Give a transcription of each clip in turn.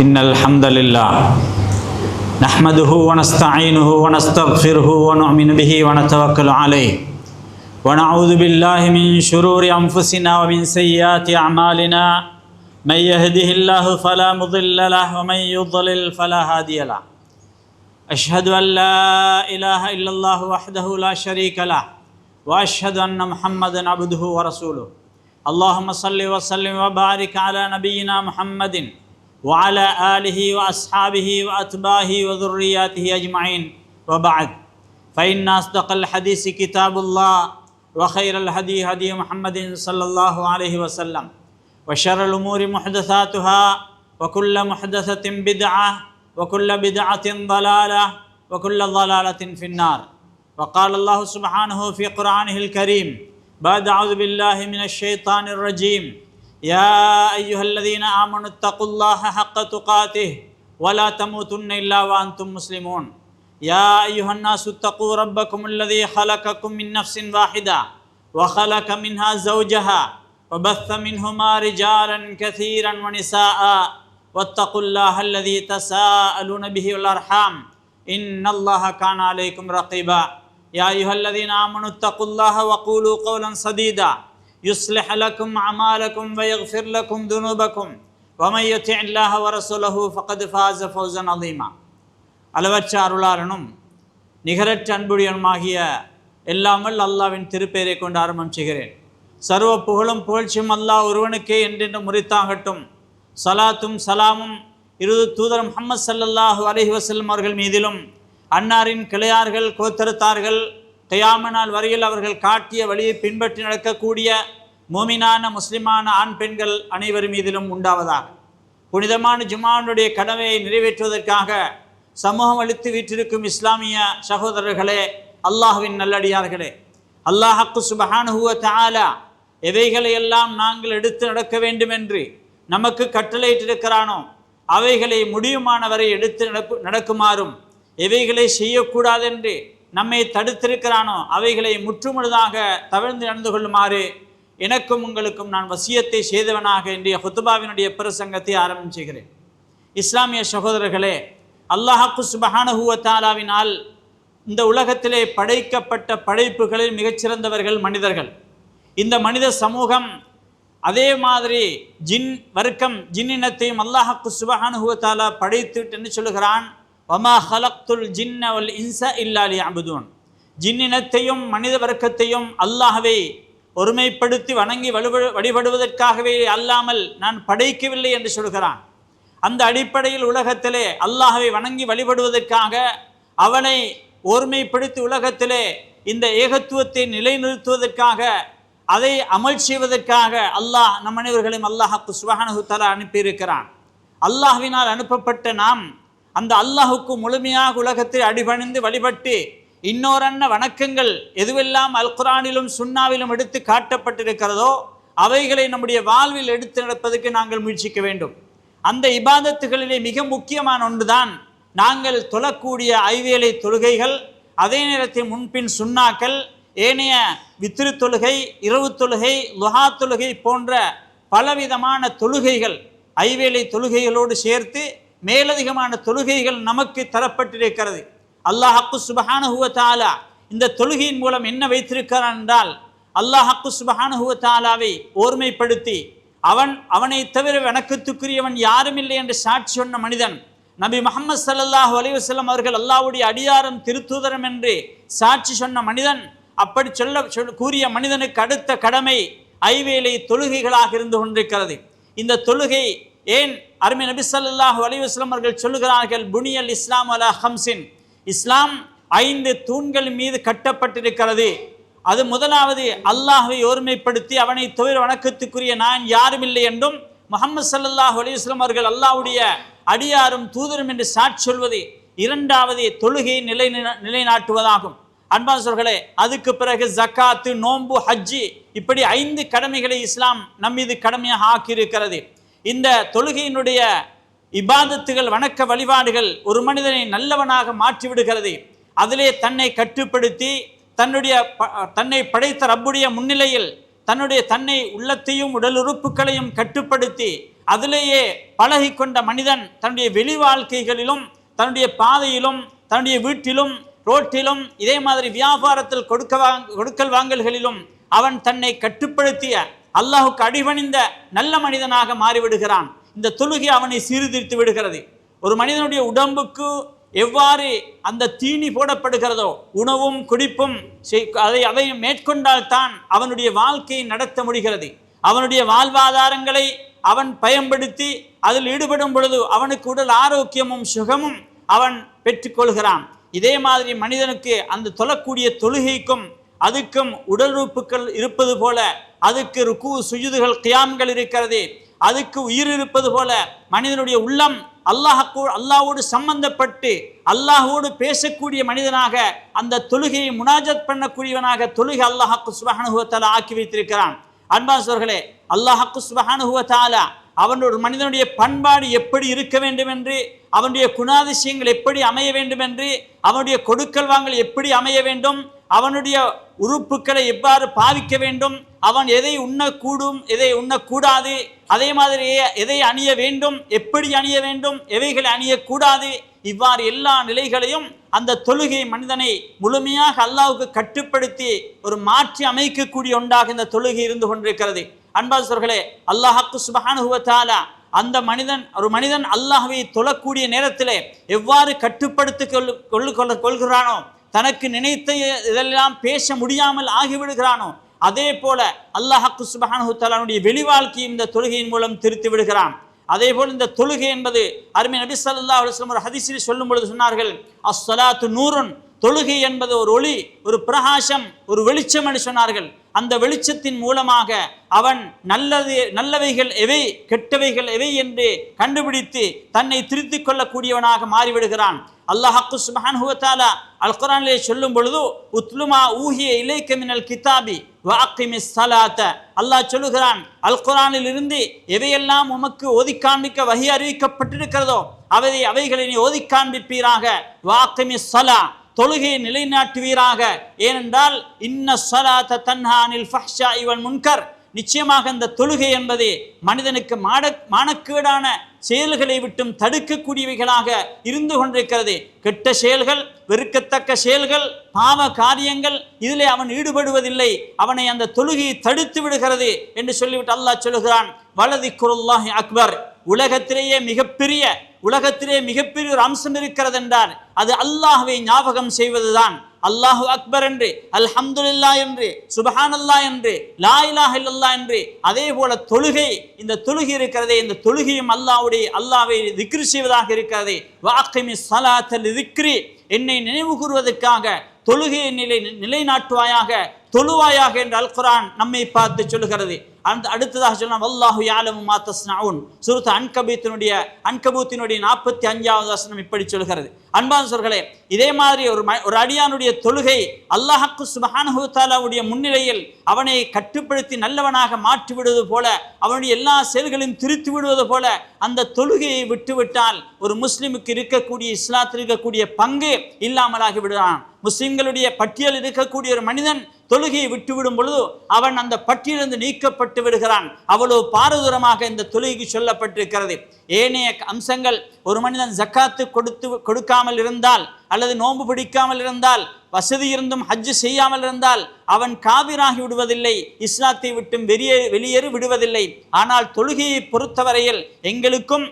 إن الحمد لله نحمده ونستعينه ونستغفره ونؤمن به ونتوكل عليه ونعوذ بالله من شرور أنفسنا ومن سيئات أعمالنا من يهده الله فلا مضل له ومن يضلل فلا هادي له أشهد أن لا إله إلا الله وحده لا شريك له وأشهد أن محمدا عبده ورسوله اللهم صل وسلم وبارك على نبينا محمد وعلى آله وأصحابه وأتباعه وذرياته أجمعين وبعد فإن أصدق الحديث كتاب الله وخير الهدي هدي محمد صلى الله عليه وسلم وشر الأمور محدثاتها وكل محدثة بدعة وكل بدعة ضلالة وكل ضلالة في النار وقال الله سبحانه في قرآنه الكريم بعد أعوذ بالله من الشيطان الرجيم يا أيها الذين آمنوا اتقوا الله حق تقاته ولا تموتن إلا وأنتم مسلمون يا أيها الناس اتقوا ربكم الذي خلقكم من نفس واحدة وخلق منها زوجها وبث منهما رجالا كثيرا ونساء واتقوا الله الذي تساءلون به والأرحام إن الله كان عليكم رقيبا يا أيها الذين آمنوا اتقوا الله وقولوا قولا سديدا يصلح لكم أعمالكم ويغفر لكم ذنوبكم ومن يطع الله ورسوله فقد فاز فوزا عظيما அளவற்ற அருளாளனும் நிகரற்ற அன்புடையனுமாகிய எல்லாமல் அல்லாவின் திருப்பெயரை கொண்டு ஆரம்பம் செய்கிறேன். சர்வ புகழும் புகழ்ச்சியும் அல்லாஹ் ஒருவனுக்கே என்றென்று முறித்தாகட்டும். சலாத்தும் சலாமும் இறுதி தூதர் முஹம்மது ஸல்லல்லாஹு அலைஹி வஸல்லம் அவர்கள் மீதிலும் அன்னாரின் கிளையார்கள் கோத்தரத்தார்கள் கியாம நாள் வரையில் அவர்கள் காட்டிய வழியை பின்பற்றி நடக்கக்கூடிய மூமினான முஸ்லிமான ஆண் பெண்கள் அனைவர் மீதிலும் உண்டாவதாக. புனிதமான ஜும்ஆனுடைய கடமையை நிறைவேற்றுவதற்காக சமூகம் அளித்து வீற்றிருக்கும் இஸ்லாமிய சகோதரர்களே, அல்லாஹ்வின் நல்லடியார்களே, அல்லாஹ் சுப்ஹானஹு வ தஆலா எவைகளை எல்லாம் நாங்கள் எடுத்து நடக்க வேண்டும் என்று நமக்கு கட்டளையிட்டிருக்கிறானோ அவைகளை முடியுமானவரை எடுத்து நடக்குமாறும், எவைகளை செய்யக்கூடாதென்று நம்மை தடுத்திருக்கிறானோ அவைகளை முற்றுமுழுதாக தவிர்த்து நடந்து கொள்ளுமாறு எனக்கும் உங்களுக்கும் நான் வசியத்தை செய்தவனாக இன்றைய ஹுத்பாவினுடைய பிரசங்கத்தை ஆரம்பம் செய்கிறேன். இஸ்லாமிய சகோதரர்களே, அல்லாஹ் சுப்ஹானஹு வ தஆலாவினால் இந்த உலகத்திலே படைக்கப்பட்ட படைப்புகளில் மிகச்சிறந்தவர்கள் மனிதர்கள். இந்த மனித சமூகம் அதே மாதிரி ஜின் வர்க்கம் ஜின்னினத்தையும் அல்லாஹ் சுப்ஹானஹு வ தஆலா படைத்துட்டு என்று சொல்லுகிறான், வமா ஹலக்துல் ஜின்ன வல் இன்ஸ இல்லா லியஅபுதூன். ஜின்னினத்தையும் மனித வர்க்கத்தையும் அல்லாஹ்வை ஒருமைப்படுத்தி வணங்கி வழிபடுவதற்காகவே அல்லாமல் நான் படைக்கவில்லை என்று சொல்கிறான். அந்த அடிப்படையில் உலகத்திலே அல்லாஹ்வை வணங்கி வழிபடுவதற்காக, அவனை ஒருமைப்படுத்தி உலகத்திலே இந்த ஏகத்துவத்தை நிலைநிறுத்துவதற்காக, அதை அமல் செய்வதற்காக அல்லாஹ் நம் அனைவர்களையும் அல்லாஹ் சுப்ஹானஹு வ தஆலா அனுப்பியிருக்கிறான். அல்லாஹ்வினால் அனுப்பப்பட்ட நாம் அந்த அல்லாஹுக்கு முழுமையாக உலகத்தில் அடிபணிந்து வழிபட்டு இன்னொரன்ன வணக்கங்கள் எதுவெல்லாம் அல் குர்ஆனிலும் சுன்னாவிலும் எடுத்து காட்டப்பட்டிருக்கிறதோ அவைகளை நம்முடைய வாழ்வில் எடுத்து நடப்பதற்கு நாங்கள் முயற்சிக்க வேண்டும். அந்த இபாதத்துகளிலே மிக முக்கியமான ஒன்றுதான் நாங்கள் தொழக்கூடிய ஐவேளை தொழுகைகள், அதே நேரத்தில் முன்பின் சுன்னாக்கள், ஏனைய வித்ரு தொழுகை, இரவு தொழுகை, லுஹா தொழுகை போன்ற பலவிதமான தொழுகைகள், ஐவேளை தொழுகைகளோடு சேர்த்து மேலதிகமான தொழுகைகள் நமக்கு தரப்பட்டிருக்கிறது. அல்லாஹ் சுப்ஹானஹு வ தஆலா இந்த தொழுகையின் மூலம் என்ன வைத்திருக்கிறான் என்றால், அல்லாஹ் சுப்ஹானஹு வ தஆலாவை ஓர்மைப்படுத்தி அவனை தவிர வணக்கத்துக்குரியவன் யாரும் இல்லை என்று சாட்சி சொன்ன மனிதன் நபி முஹம்மது ஸல்லல்லாஹு அலைஹி வஸல்லம் அவர்கள் அல்லாஹ்வுடைய அடியாரும் திருத்தூதரும் என்று சாட்சி சொன்ன மனிதன், அப்படி கூறிய மனிதனுக்கு அடுத்த கடமை ஐவேளை தொழுகைகளாக இருந்து கொண்டிருக்கிறது. இந்த தொழுகை ஏன் அருமை நபி ஸல்லல்லாஹு அலைஹி வஸல்லம் அவர்கள் சொல்லுகிறார்கள், புனியல் இஸ்லாம் அலா ஹம்ஸின், இஸ்லாம் 5 தூண்கள் மீது கட்டப்பட்டிருக்கிறது. அது முதலாவது அல்லாஹ்வை ஒருமைப்படுத்தி அவனை தவிர வணக்கத்துக்குரிய நான் யாரும் இல்லை என்றும் முஹம்மது ஸல்லல்லாஹு அலைஹி வஸல்லம் அவர்கள் அல்லாஹ்வுடைய அடியாரும் தூதரும் என்று சாட்சி சொல்வது. இரண்டாவது தொழுகையை நிலைநாட்டுவதாகும். அன்பானவர்களே, அதுக்கு பிறகு ஜக்காத்து, நோன்பு, ஹஜ்ஜி, இப்படி 5 கடமைகளை இஸ்லாம் நம்மீது கடமையாக ஆக்கியிருக்கிறது. இந்த தொழுகையினுடைய இபாதத்துகள், வணக்க வழிபாடுகள் ஒரு மனிதனை நல்லவனாக மாற்றிவிடுகிறது. அதிலே தன்னை கட்டுப்படுத்தி தன்னை படைத்த ரப்புடைய முன்னிலையில் தன்னை உள்ளத்தையும் உடல் உறுப்புகளையும் கட்டுப்படுத்தி அதிலேயே பழகி கொண்ட மனிதன் தன்னுடைய வெளி வாழ்க்கைகளிலும் தன்னுடைய பாதையிலும் தன்னுடைய வீட்டிலும் ரோட்டிலும் இதே மாதிரி வியாபாரத்தில் கொடுக்கல் வாங்கல்களிலும் அவன் தன்னை கட்டுப்படுத்திய அல்லாஹுக்கு அடிபணிந்த நல்ல மனிதனாக மாறிவிடுகிறான். இந்த தொழுகை அவனை சீர்திருத்தி விடுகிறது. ஒரு மனிதனுடைய உடம்புக்கு எவ்வாறு அந்த தீனி போடப்படுகிறதோ, உணவும் குடிப்பும் அதை மேற்கொண்டால்தான் அவனுடைய வாழ்க்கையை நடத்த முடிகிறது. அவனுடைய வாழ்வாதாரங்களை அவன் பயன்படுத்தி அதில் ஈடுபடும் பொழுது அவனுக்கு உடல் ஆரோக்கியமும் சுகமும் அவன் பெற்றுக்கொள்கிறான். இதே மாதிரி மனிதனுக்கு அந்த தொழக்கூடிய தொழுகைக்கும் அதுக்கும் உடல் உறுப்புகள் இருப்பது போல, அதுக்கு ருக்கு சுஜூதுகள் கியாம்கள் இருக்கிறது, அதுக்கு உயிர் இருப்பது போல மனிதனுடைய உள்ளம் அல்லாஹோடு சம்பந்தப்பட்டு அல்லாஹோடு பேசக்கூடிய மனிதனாக அந்த தொழுகையை முனாஜத் பண்ணக்கூடியவனாக தொழுகை அல்லாஹ் சுப்ஹானஹு வ தஆலா ஆக்கி வைத்திருக்கிறான். அன்பார்ந்தவர்களே, அல்லாஹ் சுப்ஹானஹு வ தஆலா அவனுடைய மனிதனுடைய பண்பாடு எப்படி இருக்க வேண்டும் என்று, அவனுடைய குணாதிசயங்கள் எப்படி அமைய வேண்டும் என்று, அவனுடைய கொடுக்கல் வாங்கல் எப்படி அமைய வேண்டும், அவனுடைய உறுப்புகளை எவ்வாறு பாவிக்க வேண்டும், அவன் எதை உண்ணக்கூடும் எதை உண்ணக்கூடாது, அதே மாதிரி எதை அணிய வேண்டும், எப்படி அணிய வேண்டும், எவைகளை அணியக்கூடாது, இவ்வாறு எல்லா நிலைகளையும் அந்த தொழுகை மனிதனை முழுமையாக அல்லாஹ்வுக்கு கட்டுப்படுத்தி ஒரு மாற்றி அமைக்கக்கூடிய ஒன்றாக இந்த தொழுகை இருந்து கொண்டிருக்கிறது. அன்பார்ந்தவர்களே, அல்லாஹ் சுப்ஹானஹு வ தஆலா அந்த ஒரு மனிதன் அல்லாஹ்வை தொழக்கூடிய நேரத்திலே எவ்வாறு கட்டுப்படுத்தி கொள்கிறானோ, தனக்கு நினைத்த இதெல்லாம் பேச முடியாமல் ஆகிவிடுகிறானோ, அதே போல அல்லாஹ் சுப்ஹானஹு வ தஆலாவுடைய வெளி வாழ்க்கையை இந்த தொழுகையின் மூலம் திருத்தி விடுகிறான். அதே போல் இந்த தொழுகை என்பது அருமை நபி ஸல்லல்லாஹு அலைஹி வஸல்லம் ஒரு ஹதீஸில் சொல்லும் பொழுது சொன்னார்கள், அஸ்ஸலாத்து நூருன், தொழுகை என்பது ஒரு ஒளி, ஒரு பிரகாசம், ஒரு வெளிச்சம் என்று சொன்னார்கள். அந்த வெளிச்சத்தின் மூலமாக அவன் நல்லவைகள் எவை கெட்டவைகள் எவை என்று கண்டுபிடித்து தன்னை திருத்திக் கொள்ளக்கூடியவனாக மாறிவிடுகிறான். அல்லாஹ் சுப்ஹானஹு வ தஆலா அல் குர்ஆனிலே சொல்லும் பொழுது, உத்லுமா ஊஹிய இலைக்க மினல் கிதாபி வ அக்கிமிஸ் ஸலாத்த, அல்லாஹ் சொல்லுகிறான், அல் குர்ஆனில் இருந்து எவையெல்லாம் உமக்கு ஓதி காண்பிக்க வஹி அறிவிக்கப்பட்டிருக்கிறதோ அவைகளை நீ ஓதி காண்பிப்பீராக, வ அக்கிமிஸ் ஸலா, தொழுகையை நிலைநாட்டுவீராக. ஏனென்றால் இன்ன ஸலாத்த தன்ஹா அனில் ஃபஹ்ஷாஇ வல் முன்கர், நிச்சயமாக இந்த தொழுகை என்பது மனிதனுக்கு மானக்கேடான செயல்களை விட்டும் தடுக்கக்கூடியவைகளாக இருந்து கொண்டிருக்கிறது. கெட்ட செயல்கள், வெறுக்கத்தக்க செயல்கள், பாவ காரியங்கள் இதிலே அவன் ஈடுபடுவதில்லை, அவனை அந்த தொழுகையை தடுத்து விடுகிறது என்று சொல்லிவிட்டு அல்லாஹ் சொல்லுகிறான், வலதிக்ருல்லாஹி அக்பர், உலகத்திலேயே மிகப்பெரிய ஒரு அம்சம் இருக்கிறது என்றார் அது அல்லாஹ்வை ஞாபகம் செய்வதுதான். அல்லாஹு அக்பர் என்று, அல்ஹம்துலில்லாஹ் என்று, சுப்ஹானல்லாஹ் என்று, லா இலாஹ இல்லல்லாஹ் என்று, அதே போல தொழுகை, இந்த தொழுகை இருக்கிறதே, இந்த தொழுகையும் அல்லாஹ்வை திக்ர் செய்வதாக இருக்கிறது. வஅக்கிமிஸ் ஸலாத்த லிதிக்ரி, என்னை நினைவு கூறுவதற்காக தொழுகையை நிலைநாட்டுவாயாக, தொழுவாயாக என்று அல் குர்ஆன் நம்மை பார்த்து சொல்லுகிறது. அடுத்ததாக சொன்னால் வல்லாஹு யஅலமு மா தஸ்னஊன், சூரத் அன்கபூத்தினுடைய 45வது வசனம் இப்படி சொல்கிறது. அன்பார்ந்தவர்களே, இதே மாதிரி ஒரு அடியானுடைய தொழுகை அல்லாஹ் சுப்ஹானஹு வ தஆலாவுடைய முன்னிலையில் அவனை கட்டுப்படுத்தி நல்லவனாக மாற்றி விடுவது போல, அவனுடைய எல்லா செயல்களையும் திருத்தி விடுவது போல அந்த தொழுகையை விட்டுவிட்டால் ஒரு முஸ்லிமுக்கு இருக்கக்கூடிய, இஸ்லாத்தில் இருக்கக்கூடிய பங்கு இல்லாமலாகி விடுவான். முஸ்லிம்களுடைய பட்டியல் இருக்கக்கூடிய ஒரு மனிதன் தொழுகையை விட்டுவிடும் பொழுது அவன் அந்த பட்டியலிருந்து நீக்கப்பட்டு விடுகிறான். அவ்வளவு பாரதூரமாக இந்த தொழுகைக்கு சொல்லப்பட்டிருக்கிறது. ஏனைய அம்சங்கள், ஒரு மனிதன் ஜக்காத்து கொடுக்காமல் இருந்தால் அல்லது நோன்பு பிடிக்காமல் இருந்தால், வசதி இருந்தும் ஹஜ்ஜு செய்யாமல் இருந்தால் அவன் காபிராகி விடுவதில்லை, இஸ்லாத்தை விட்டும் வெளியேறி விடுவதில்லை. ஆனால் தொழுகையை பொறுத்தவரையில் எங்களுக்கும்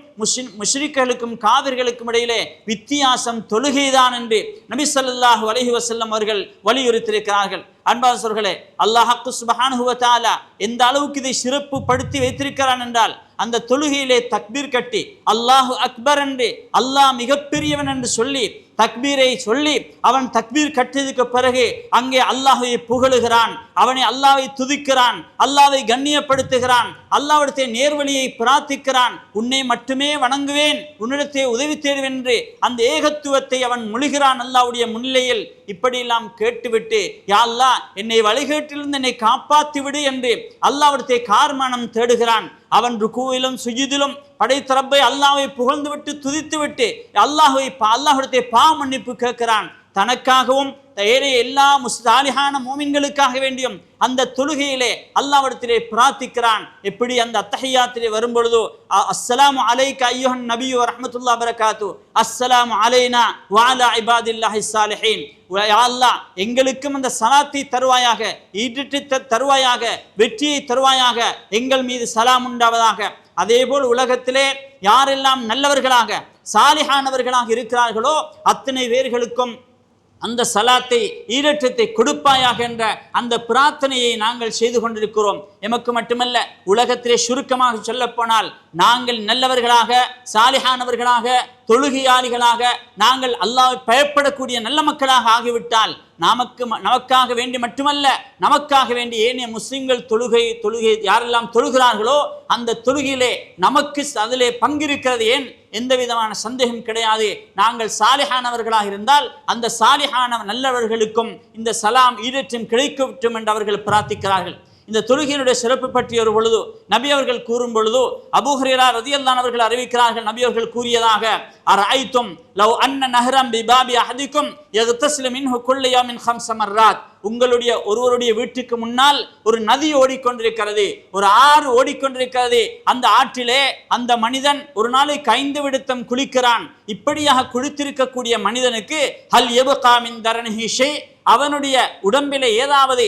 முஷ்ரிக்களுக்கும் காவிர்களுக்கும் இடையிலே வித்தியாசம் தொழுகைதான் என்று நபி ஸல்லல்லாஹு அலைஹி வஸல்லம் அவர்கள் வலியுறுத்தியிருக்கிறார்கள். அன்பார்ந்தவர்களே, அல்லாஹ் சுப்ஹானஹு வ தஆலா எந்த அளவுக்கு இதை சிறப்பு படுத்தி வைத்திருக்கிறான் என்றால், அந்த தொழுகையிலே தக்பீர் கட்டி அல்லாஹு அக்பர் என்று, அல்லாஹ் மிகப்பெரியவன் என்று சொல்லி தக்பீரை சொல்லி அவன் தக்பீர் கட்டியதுக்கு பிறகு அங்கே அல்லாஹ்வை புகழுகிறான், அல்லாஹ்வை துதிக்கிறான், அல்லாஹ்வை கண்ணியப்படுத்துகிறான், அல்லாஹ்விடத்தை நேர்வழியை பிரார்த்திக்கிறான். உன்னை மட்டுமே வணங்குவேன், உன்னிடத்தை உதவி தேடுவேன் என்று அந்த ஏகத்துவத்தை அவன் மொழிகிறான் அல்லாஹ்வுடைய முன்னிலையில். இப்படியெல்லாம் கேட்டுவிட்டு, யா அல்லாஹ் என்னை வழிகேட்டிலிருந்து என்னை காப்பாற்றி விடு என்று அல்லாஹ்விடத்தை கார்மானம் தேடுகிறான். அவன் ருக்குவிலும் சுஜூதிலும் படைத்த ரப்பை அல்லாஹ்வை புகழ்ந்து விட்டு துதித்து விட்டு அல்லாஹ்விடத்தை பாவ மன்னிப்பு கேட்கிறான். தனக்காகவும் ஏனைய எல்லா சாலிஹான மூமின்களுக்காக வேண்டியும் அந்த தொழுகையிலே அல்லாஹ்விடத்திலே பிரார்த்திக்கிறான். எப்படி அந்த அத்தஹியாத்திலே வரும்பொழுது அஸ்ஸலாமு அலைக்க அய்யுஹன் நபியு வ ரஹ்மத்துல்லாஹி வ பரகாத்து, அஸ்ஸலாமு அலைனா வ அலா இபாதில்லாஹி ஸாலிஹீன், யா அல்லாஹ் எங்களுக்கும் அந்த சலாத்தை தருவாயாக, ஈட்டிட்டு தருவாயாக, வெற்றியை தருவாயாக, எங்கள் மீது சலாம் உண்டாவதாக. அதேபோல் உலகத்திலே யாரெல்லாம் நல்லவர்களாக சாலிஹானவர்களாக இருக்கிறார்களோ அத்தனை பேர்களுக்கும் அந்த சலாத்தை ஈரற்றத்தை கொடுப்பாயாக என்ற அந்த பிரார்த்தனையை நாங்கள் செய்து கொண்டிருக்கிறோம். எமக்கு மட்டுமல்ல, உலகத்திலே சுருக்கமாக சொல்லப்போனால் நாங்கள் நல்லவர்களாக சாலிஹானவர்களாக தொழுகையாளிகளாக நாங்கள் அல்லாஹ்வை பயப்படக்கூடிய நல்ல மக்களாக ஆகிவிட்டால் நமக்காக வேண்டி மட்டுமல்ல, நமக்காக வேண்டி ஏனைய முஸ்லிம்கள் தொழுகை யாரெல்லாம் தொழுகிறார்களோ அந்த தொழுகையிலே நமக்கு அதிலே பங்கிருக்கிறது. ஏன் எந்த விதமான சந்தேகம் கிடையாது. நாங்கள் சாலிஹானவர்களாக இருந்தால் அந்த சாலிஹான நல்லவர்களுக்கும் இந்த சலாம் ஈடற்றும் கிடைக்கட்டும் என்று அவர்கள் பிரார்த்திக்கிறார்கள். இந்த தொழுகையினுடைய சிறப்பு பற்றி ஒரு பொழுது நபி அவர்கள் கூறும் பொழுது அபூ ஹுரைரா ரலியல்லாஹு அன்ஹு அவர்கள் அறிவிக்கிறார்கள், நபி அவர்கள் கூறியதாக, அரஐத்தும் லவ் அன்ன நஹரம் பிபாபி அஹதிக்கும் யக்தஸிலு மின்ஹு குல்ல யௌமின் 5 மர்ராத், ஒருவருடைய வீட்டுக்கு முன்னால் ஒரு நதி ஓடிக்கொண்டிருக்கிறது, ஒரு ஆறு ஓடிக்கொண்டிருக்கிறது. அந்த ஆற்றிலே அந்த மனிதன் ஒரு நாளைக்கு 5 விடுத்தம் குளிக்கிறான். இப்படியாக குளித்திருக்கக்கூடிய மனிதனுக்கு ஹல் யப்கா மின் தரனிஹி ஷை, அவனுடைய உடம்பிலே ஏதாவது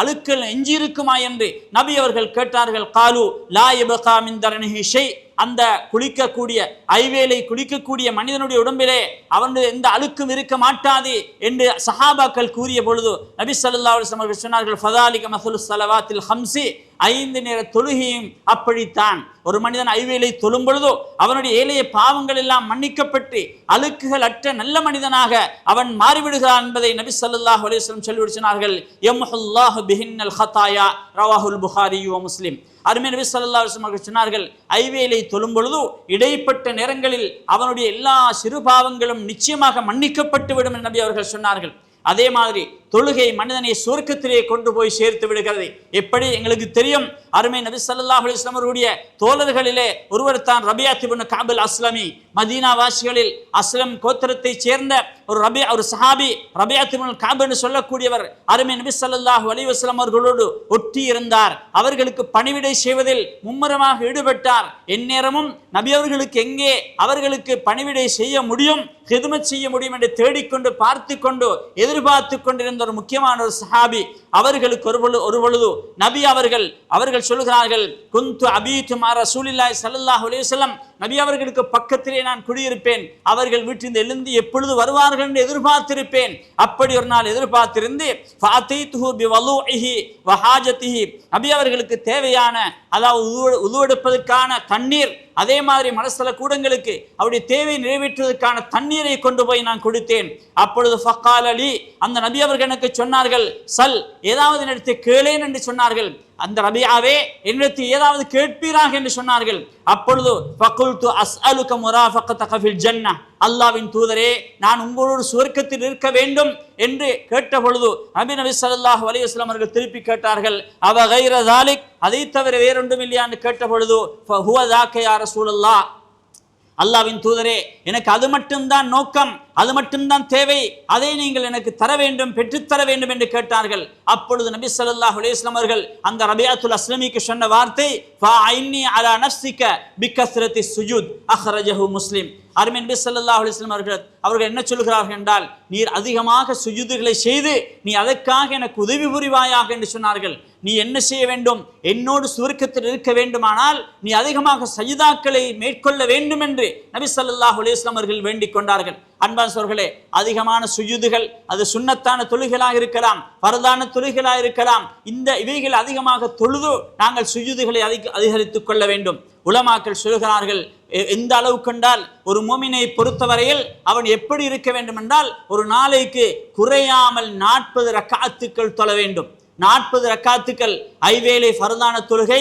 அழுக்குகள் எஞ்சியிருக்குமா என்று நபி அவர்கள் கேட்டார்கள். காலு லா யப்கா மின் தரனிஹி ஷை, அந்த குளிக்கக்கூடிய ஐவேளை குளிக்கக்கூடிய மனிதனுடைய உடம்பிலே அவனுடைய எந்த அழுக்கும் இருக்க மாட்டாது என்று சஹாபாக்கள் கூறிய பொழுது நபி ஸல்லல்லாஹு அலைஹி வஸல்லம் சொன்னார்கள், ஃபதாலிக மஸலு ஸலவாத்தில் 5, 5 நேர தொழுகையும் அப்படித்தான். ஒரு மனிதன் ஐவேளை தொழும் பொழுதோ அவனுடைய ஏழைய பாவங்கள் எல்லாம் மன்னிக்கப்பட்டு அழுக்குகள் அற்ற நல்ல மனிதனாக அவன் மாறிவிடுகிறான் என்பதை நபி ஸல்லல்லாஹு அலைஹி வஸல்லம் சொல்லி சொன்னார்கள். யம்ஹுல்லாஹு பிஹின்னல் ஹதாயா, ரவாஹுல் புகாரி வ முஸ்லிம். அருமை நபி ஸல்லல்லாஹு அலைஹி வஸல்லம் சொன்னார்கள், ஐவேளை தொழும் பொழுது இடைப்பட்ட நேரங்களில் அவனுடைய எல்லா சிறு பாவங்களும் நிச்சயமாக மன்னிக்கப்பட்டுவிடும் என்று நபி அவர்கள் சொன்னார்கள். அதே மாதிரி தொழுகை மனிதனை சொர்க்கத்திலே கொண்டு போய் சேர்த்து விடுகிறது. எப்படி எங்களுக்கு தெரியும், அருமை நபி ஸல்லல்லாஹு அலைஹி வஸல்லம் அவருடைய தோழர்களிலே ஒருவர் தான் ரபியா இப்னு கஅப் அல் அஸ்லமி. மதீனா வாசிகளில் அஸ்லம் கோத்திரத்தை சேர்ந்த ஒரு சஹாபி ரபியா இப்னு கஅப் என்று சொல்லக்கூடியவர் அருமை நபி ஸல்லல்லாஹு அலைஹி வஸல்லம் அவர்களோடு ஒட்டி இருந்தார். அவர்களுக்கு பணிவிடை செய்வதில் மும்முரமாக ஈடுபட்டார். எந்நேரமும் நபி அவர்களுக்கு எங்கே அவர்களுக்கு பணிவிடை செய்ய முடியும், ஹிதுமத் செய்ய முடியும் என்று தேடிக்கொண்டு பார்த்து கொண்டு எதிர்பார்த்து கொண்டிருந்த ஒரு முக்கியமான ஒரு சஹாபி. அவர்களுக்கு ஒரு பொழுது நபி அவர்கள் சொல்கிறார்கள், குந்து அபீது மா ரசூலில்லாஹி ஸல்லல்லாஹு அலைஹி வஸல்லம், நபி அவர்களுக்கு பக்கத்திலே நான் குடியிருப்பேன், அவர்கள் வீட்டிலிருந்து எழுந்து எப்பொழுது வருவார்கள் என்று எதிர்பார்த்திருப்பேன். அப்படி ஒரு நாள் எதிர்பார்த்திருந்து ஃபாதைதுஹு பிவலூஇஹி வஹாஜதிஹி, நபி அவர்களுக்கு தேவையான அதாவது உதுவெடுப்பதற்கான தண்ணீர், அதே மாதிரி மலஸ்தல கூடங்களுக்கு அவருடைய தேவை நிறைவேற்றுவதற்கான தண்ணீரை கொண்டு போய் நான் கொடுத்தேன். அப்பொழுது ஃபக்கால் அலி, அந்த நபி அவர்கள் எனக்கு சொன்னார்கள், சல், ஏதாவது என்னிடத்தை கேளேன் என்று சொன்னார்கள். அந்த ரபியாவே என்னிடத்தில் ஏதாவது கேட்பீராக என்று சொன்னார்கள். அப்பொழுது ஃபகுல்து அஸ்அலுக முராஃபகதக ஃபில் ஜன்னah, அல்லாஹ்வின் தூதரே நான் உங்களோடு சுவர்க்கத்தில் இருக்க வேண்டும் என்று கேட்ட பொழுது நபி ஸல்லல்லாஹு அலைஹி வஸல்லம் அவர்கள் திருப்பி கேட்டார்கள், அவ கைர ஸாலிக், அதை தவிர வேறொன்றும் இல்லையா என்று கேட்ட பொழுது ஃபஹுவ ஸாக யா ரசூலல்லாஹ், அல்லாஹ்வின் தூதரே எனக்கு அது மட்டும்தான் நோக்கம், அது மட்டும்தான் தேவை, அதை நீங்கள் எனக்கு தர வேண்டும், பெற்றுத்தர வேண்டும் என்று கேட்டார்கள். அப்பொழுது நபி ஸல்லல்லாஹு அலைஹி வஸல்லம் அவர்கள் அந்த ரபியாத்துல் அஸ்லமிக்கு சொன்ன வார்த்தை, ஃபஐன்னி அலா நஃப்ஸிக பிகஸ்ரத்தி சுஜூத், அக்ரஜஹு முஸ்லிம். அருமை நபி ஸல்லல்லாஹு அலைஹி வஸல்லம் அவர்கள் என்ன சொல்கிறார்கள் என்றால், நீர் அதிகமாக சுஜூதுகளை செய்து நீ அதற்காக எனக்கு உதவி புரிவாயாக என்று சொன்னார்கள். நீ என்ன செய்ய வேண்டும், என்னோடு சுவர்க்கத்தில் இருக்க வேண்டுமானால் நீ அதிகமாக சஜிதாக்களை மேற்கொள்ள வேண்டும் என்று நபி ஸல்லல்லாஹு அலைஹி வஸல்லம் அவர்கள் வேண்டிக் கொண்டார்கள். அன்பான சகோதரர்களே, அதிகமான சுஜூதுகள் அது சுன்னத்தான தொழுகைகளாக இருக்கலாம், ஃபர்தான தொழுகைகளாக இருக்கலாம். இவைகள் அதிகமாக தொழுது நாங்கள் சுஜூதுகளை அதிகரித்துக் கொள்ள வேண்டும். உலமாக்கள் சொல்கிறார்கள், எந்த அளவு கண்டால் ஒரு மோமினை பொறுத்தவரையில் அவன் எப்படி இருக்க வேண்டும் என்றால், ஒரு நாளைக்கு குறையாமல் 40 ரக்காத்துக்கள் தொழ வேண்டும். 40 ரக்காத்துக்கள் ஐவேளை ஃபர்தான தொழுகை,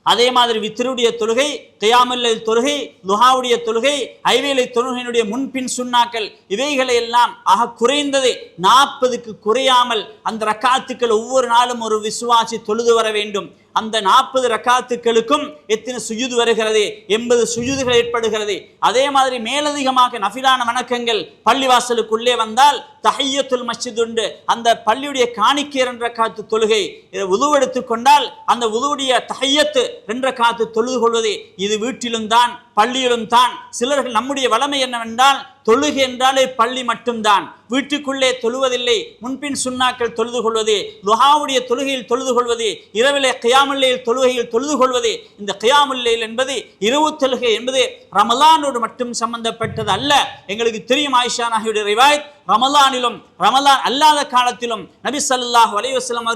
அதே மாதிரி வித்ருடைய தொழுகை, கியாமுல் லைல் தொழுகை, துஹாவுடைய தொழுகை, ஐவேளை தொழுகையினுடைய முன்பின் சுன்னாக்கள், இவைகளை எல்லாம் குறைந்தது 40க்கு குறையாமல் அந்த ரக்காத்துக்கள் ஒவ்வொரு நாளும் ஒரு விசுவாசி தொழுது வர வேண்டும். அந்த 40 ரக்காத்துக்களுக்கும் எத்தனை சுஜூது வருகிறது? 80 சுஜூதுகள் ஏற்படுகிறது. அதே மாதிரி மேலதிகமாக நஃபிலான வணக்கங்கள், பள்ளிவாசலுக்குள்ளே வந்தால் தஹிய்யத்துல் மஸ்ஜித் உண்டு, அந்த பள்ளியுடைய காணிக்கை 2 ரக்காத்து தொழுகை. உது எடுத்துக் கொண்டால் அந்த உதுவுடைய தஹிய்யத்து 2 ரக்காத்து தொழுது கொள்வது. இது வீட்டிலும் தான் பள்ளியிலும் தான். சிலர்கள் நம்முடைய வளமை என்னவென்றால் தொழுகை என்றாலே பள்ளி மட்டும்தான், வீட்டுக்குள்ளே தொழுவதில்லை. முன்பின் சுன்னாக்கள் தொழுது கொள்வது, துஹாவுடைய தொழுகையில் தொழுது கொள்வது, இரவிலே கியாமுல் லைல் தொழுகையில் தொழுது கொள்வது. இந்த கியாமுல் லைல் என்பது இரவு தொழுகை என்பது ரமலானோடு மட்டும் சம்பந்தப்பட்டது அல்ல. எங்களுக்கு தெரியும் ஆயிஷா நாஹியுடைய ரிவாயத், ரமலானிலும் ரமலான் அல்லாத காலத்திலும் நபி ஸல்லல்லாஹு அலைஹி வஸல்லம்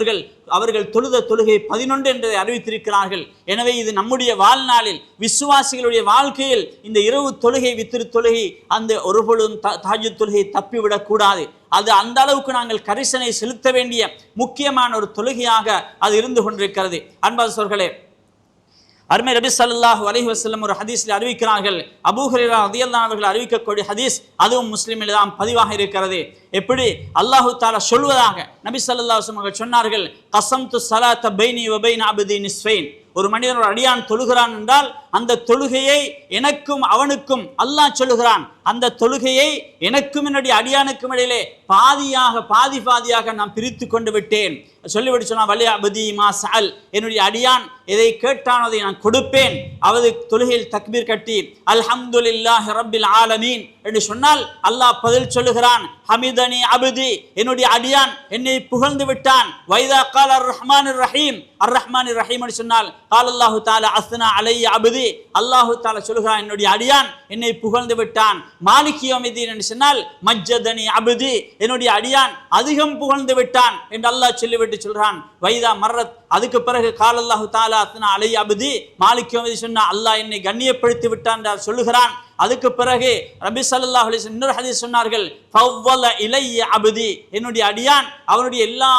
அவர்கள் தொழுத தொழுகை 11 என்பதை அறிவித்திருக்கிறார்கள். எனவே இது நம்முடைய வாழ்நாளில் விசுவாசிகளுடைய வாழ்க்கையில் இந்த இரவு தொழுகை, வித்ரு தொழுகை, அந்த ஒருபொழுதும் தஹஜ்ஜுத் தொழுகை தப்பிவிடக் கூடாது. அது அந்த அளவுக்கு நாங்கள் கரிசனை செலுத்த வேண்டிய முக்கியமான ஒரு தொழுகையாக அது இருந்து கொண்டிருக்கிறது. அன்பார்ந்தவர்களே, அருமை நபி ஸல்லல்லாஹு அலைஹி வஸல்லம் ஒரு ஹதீஸில் அறிவிக்கிறார்கள். அபூ ஹுரைரா ரலியல்லாஹு அவர்கள் அறிவிக்கக்கூடிய ஹதீஸ், அதுவும் முஸ்லிமில் தான் பதிவாக இருக்கிறது. எப்படி அல்லாஹு தஆலா சொல்வதாக நபி ஸல்லல்லாஹு அலைஹி வஸல்லம் சொன்னார்கள், கஸம்து ஸலாத பைனி வ பைன அப்தி நிஸ்ஃபைன். ஒரு மனிதன் ஒரு அடியான் தொழுகிறான் என்றால் அந்த தொழுகையை எனக்கும் அவனுக்கும் அல்லாஹ் சொல்லுகிறான், அந்த தொழுகையை எனக்கும் என்னுடைய அடியானுக்கும் இடையிலே பாதியாக நான் பிரித்து கொண்டு விட்டேன். சொல்லிவிட்டு சொன்னா, வலி அபதி மா சஅல், என்னுடைய அடியான் எதை கேட்டானோ அதை நான் கொடுப்பேன். அவது தொழுகையில் தக்பீர் கட்டி அல்ஹம்துலில்லாஹி ரப்பில் ஆலமீன் என்று சொன்னால் அல்லாஹ் பதில் சொல்லுகிறான், ஹமிதனி அப்தி, என்னுடைய அடியான் என்னை புகழ்ந்து விட்டான். வைதா கால அர் ரஹ்மானிர் ரஹீம், அர் ரஹ்மானிர் ரஹீம் என்று சொன்னால் கால் அல்லாஹு தஆலா அஸ்னா அலைய அப்தி, அல்லாஹு தஆலா சொல்லுகிறான் என்னுடைய அடியான் என்னை புகழ்ந்து விட்டான். மாலிகி யௌமித்தீன் என்று சொன்னால் மஜ்ஜதனி அப்தி, என்னுடைய அடியான் அதிகம் புகழ்ந்து விட்டான் என்று அல்லாஹ் சொல்லிவிட்டு சொல்றான். வைதா மர்ரத், அதுக்கு பிறகு கால் அல்லாஹு தஆலா அஸ்னா அலைய அப்தி, மாலிகி யௌமித்தீன் சொன்னா அல்லாஹ் என்னை கண்ணியப்படுத்தி விட்டான் என்று சொல்லுகிறான். அதுக்கு பிறகு நபி ஸல்லல்லாஹு அலைஹி வஸல்லம் இன்னொரு ஹதீஸ் சொன்னார்கள், ஃபவ்வல இலைய அப்தி, என்னுடைய அடியான் அவனுடைய எல்லா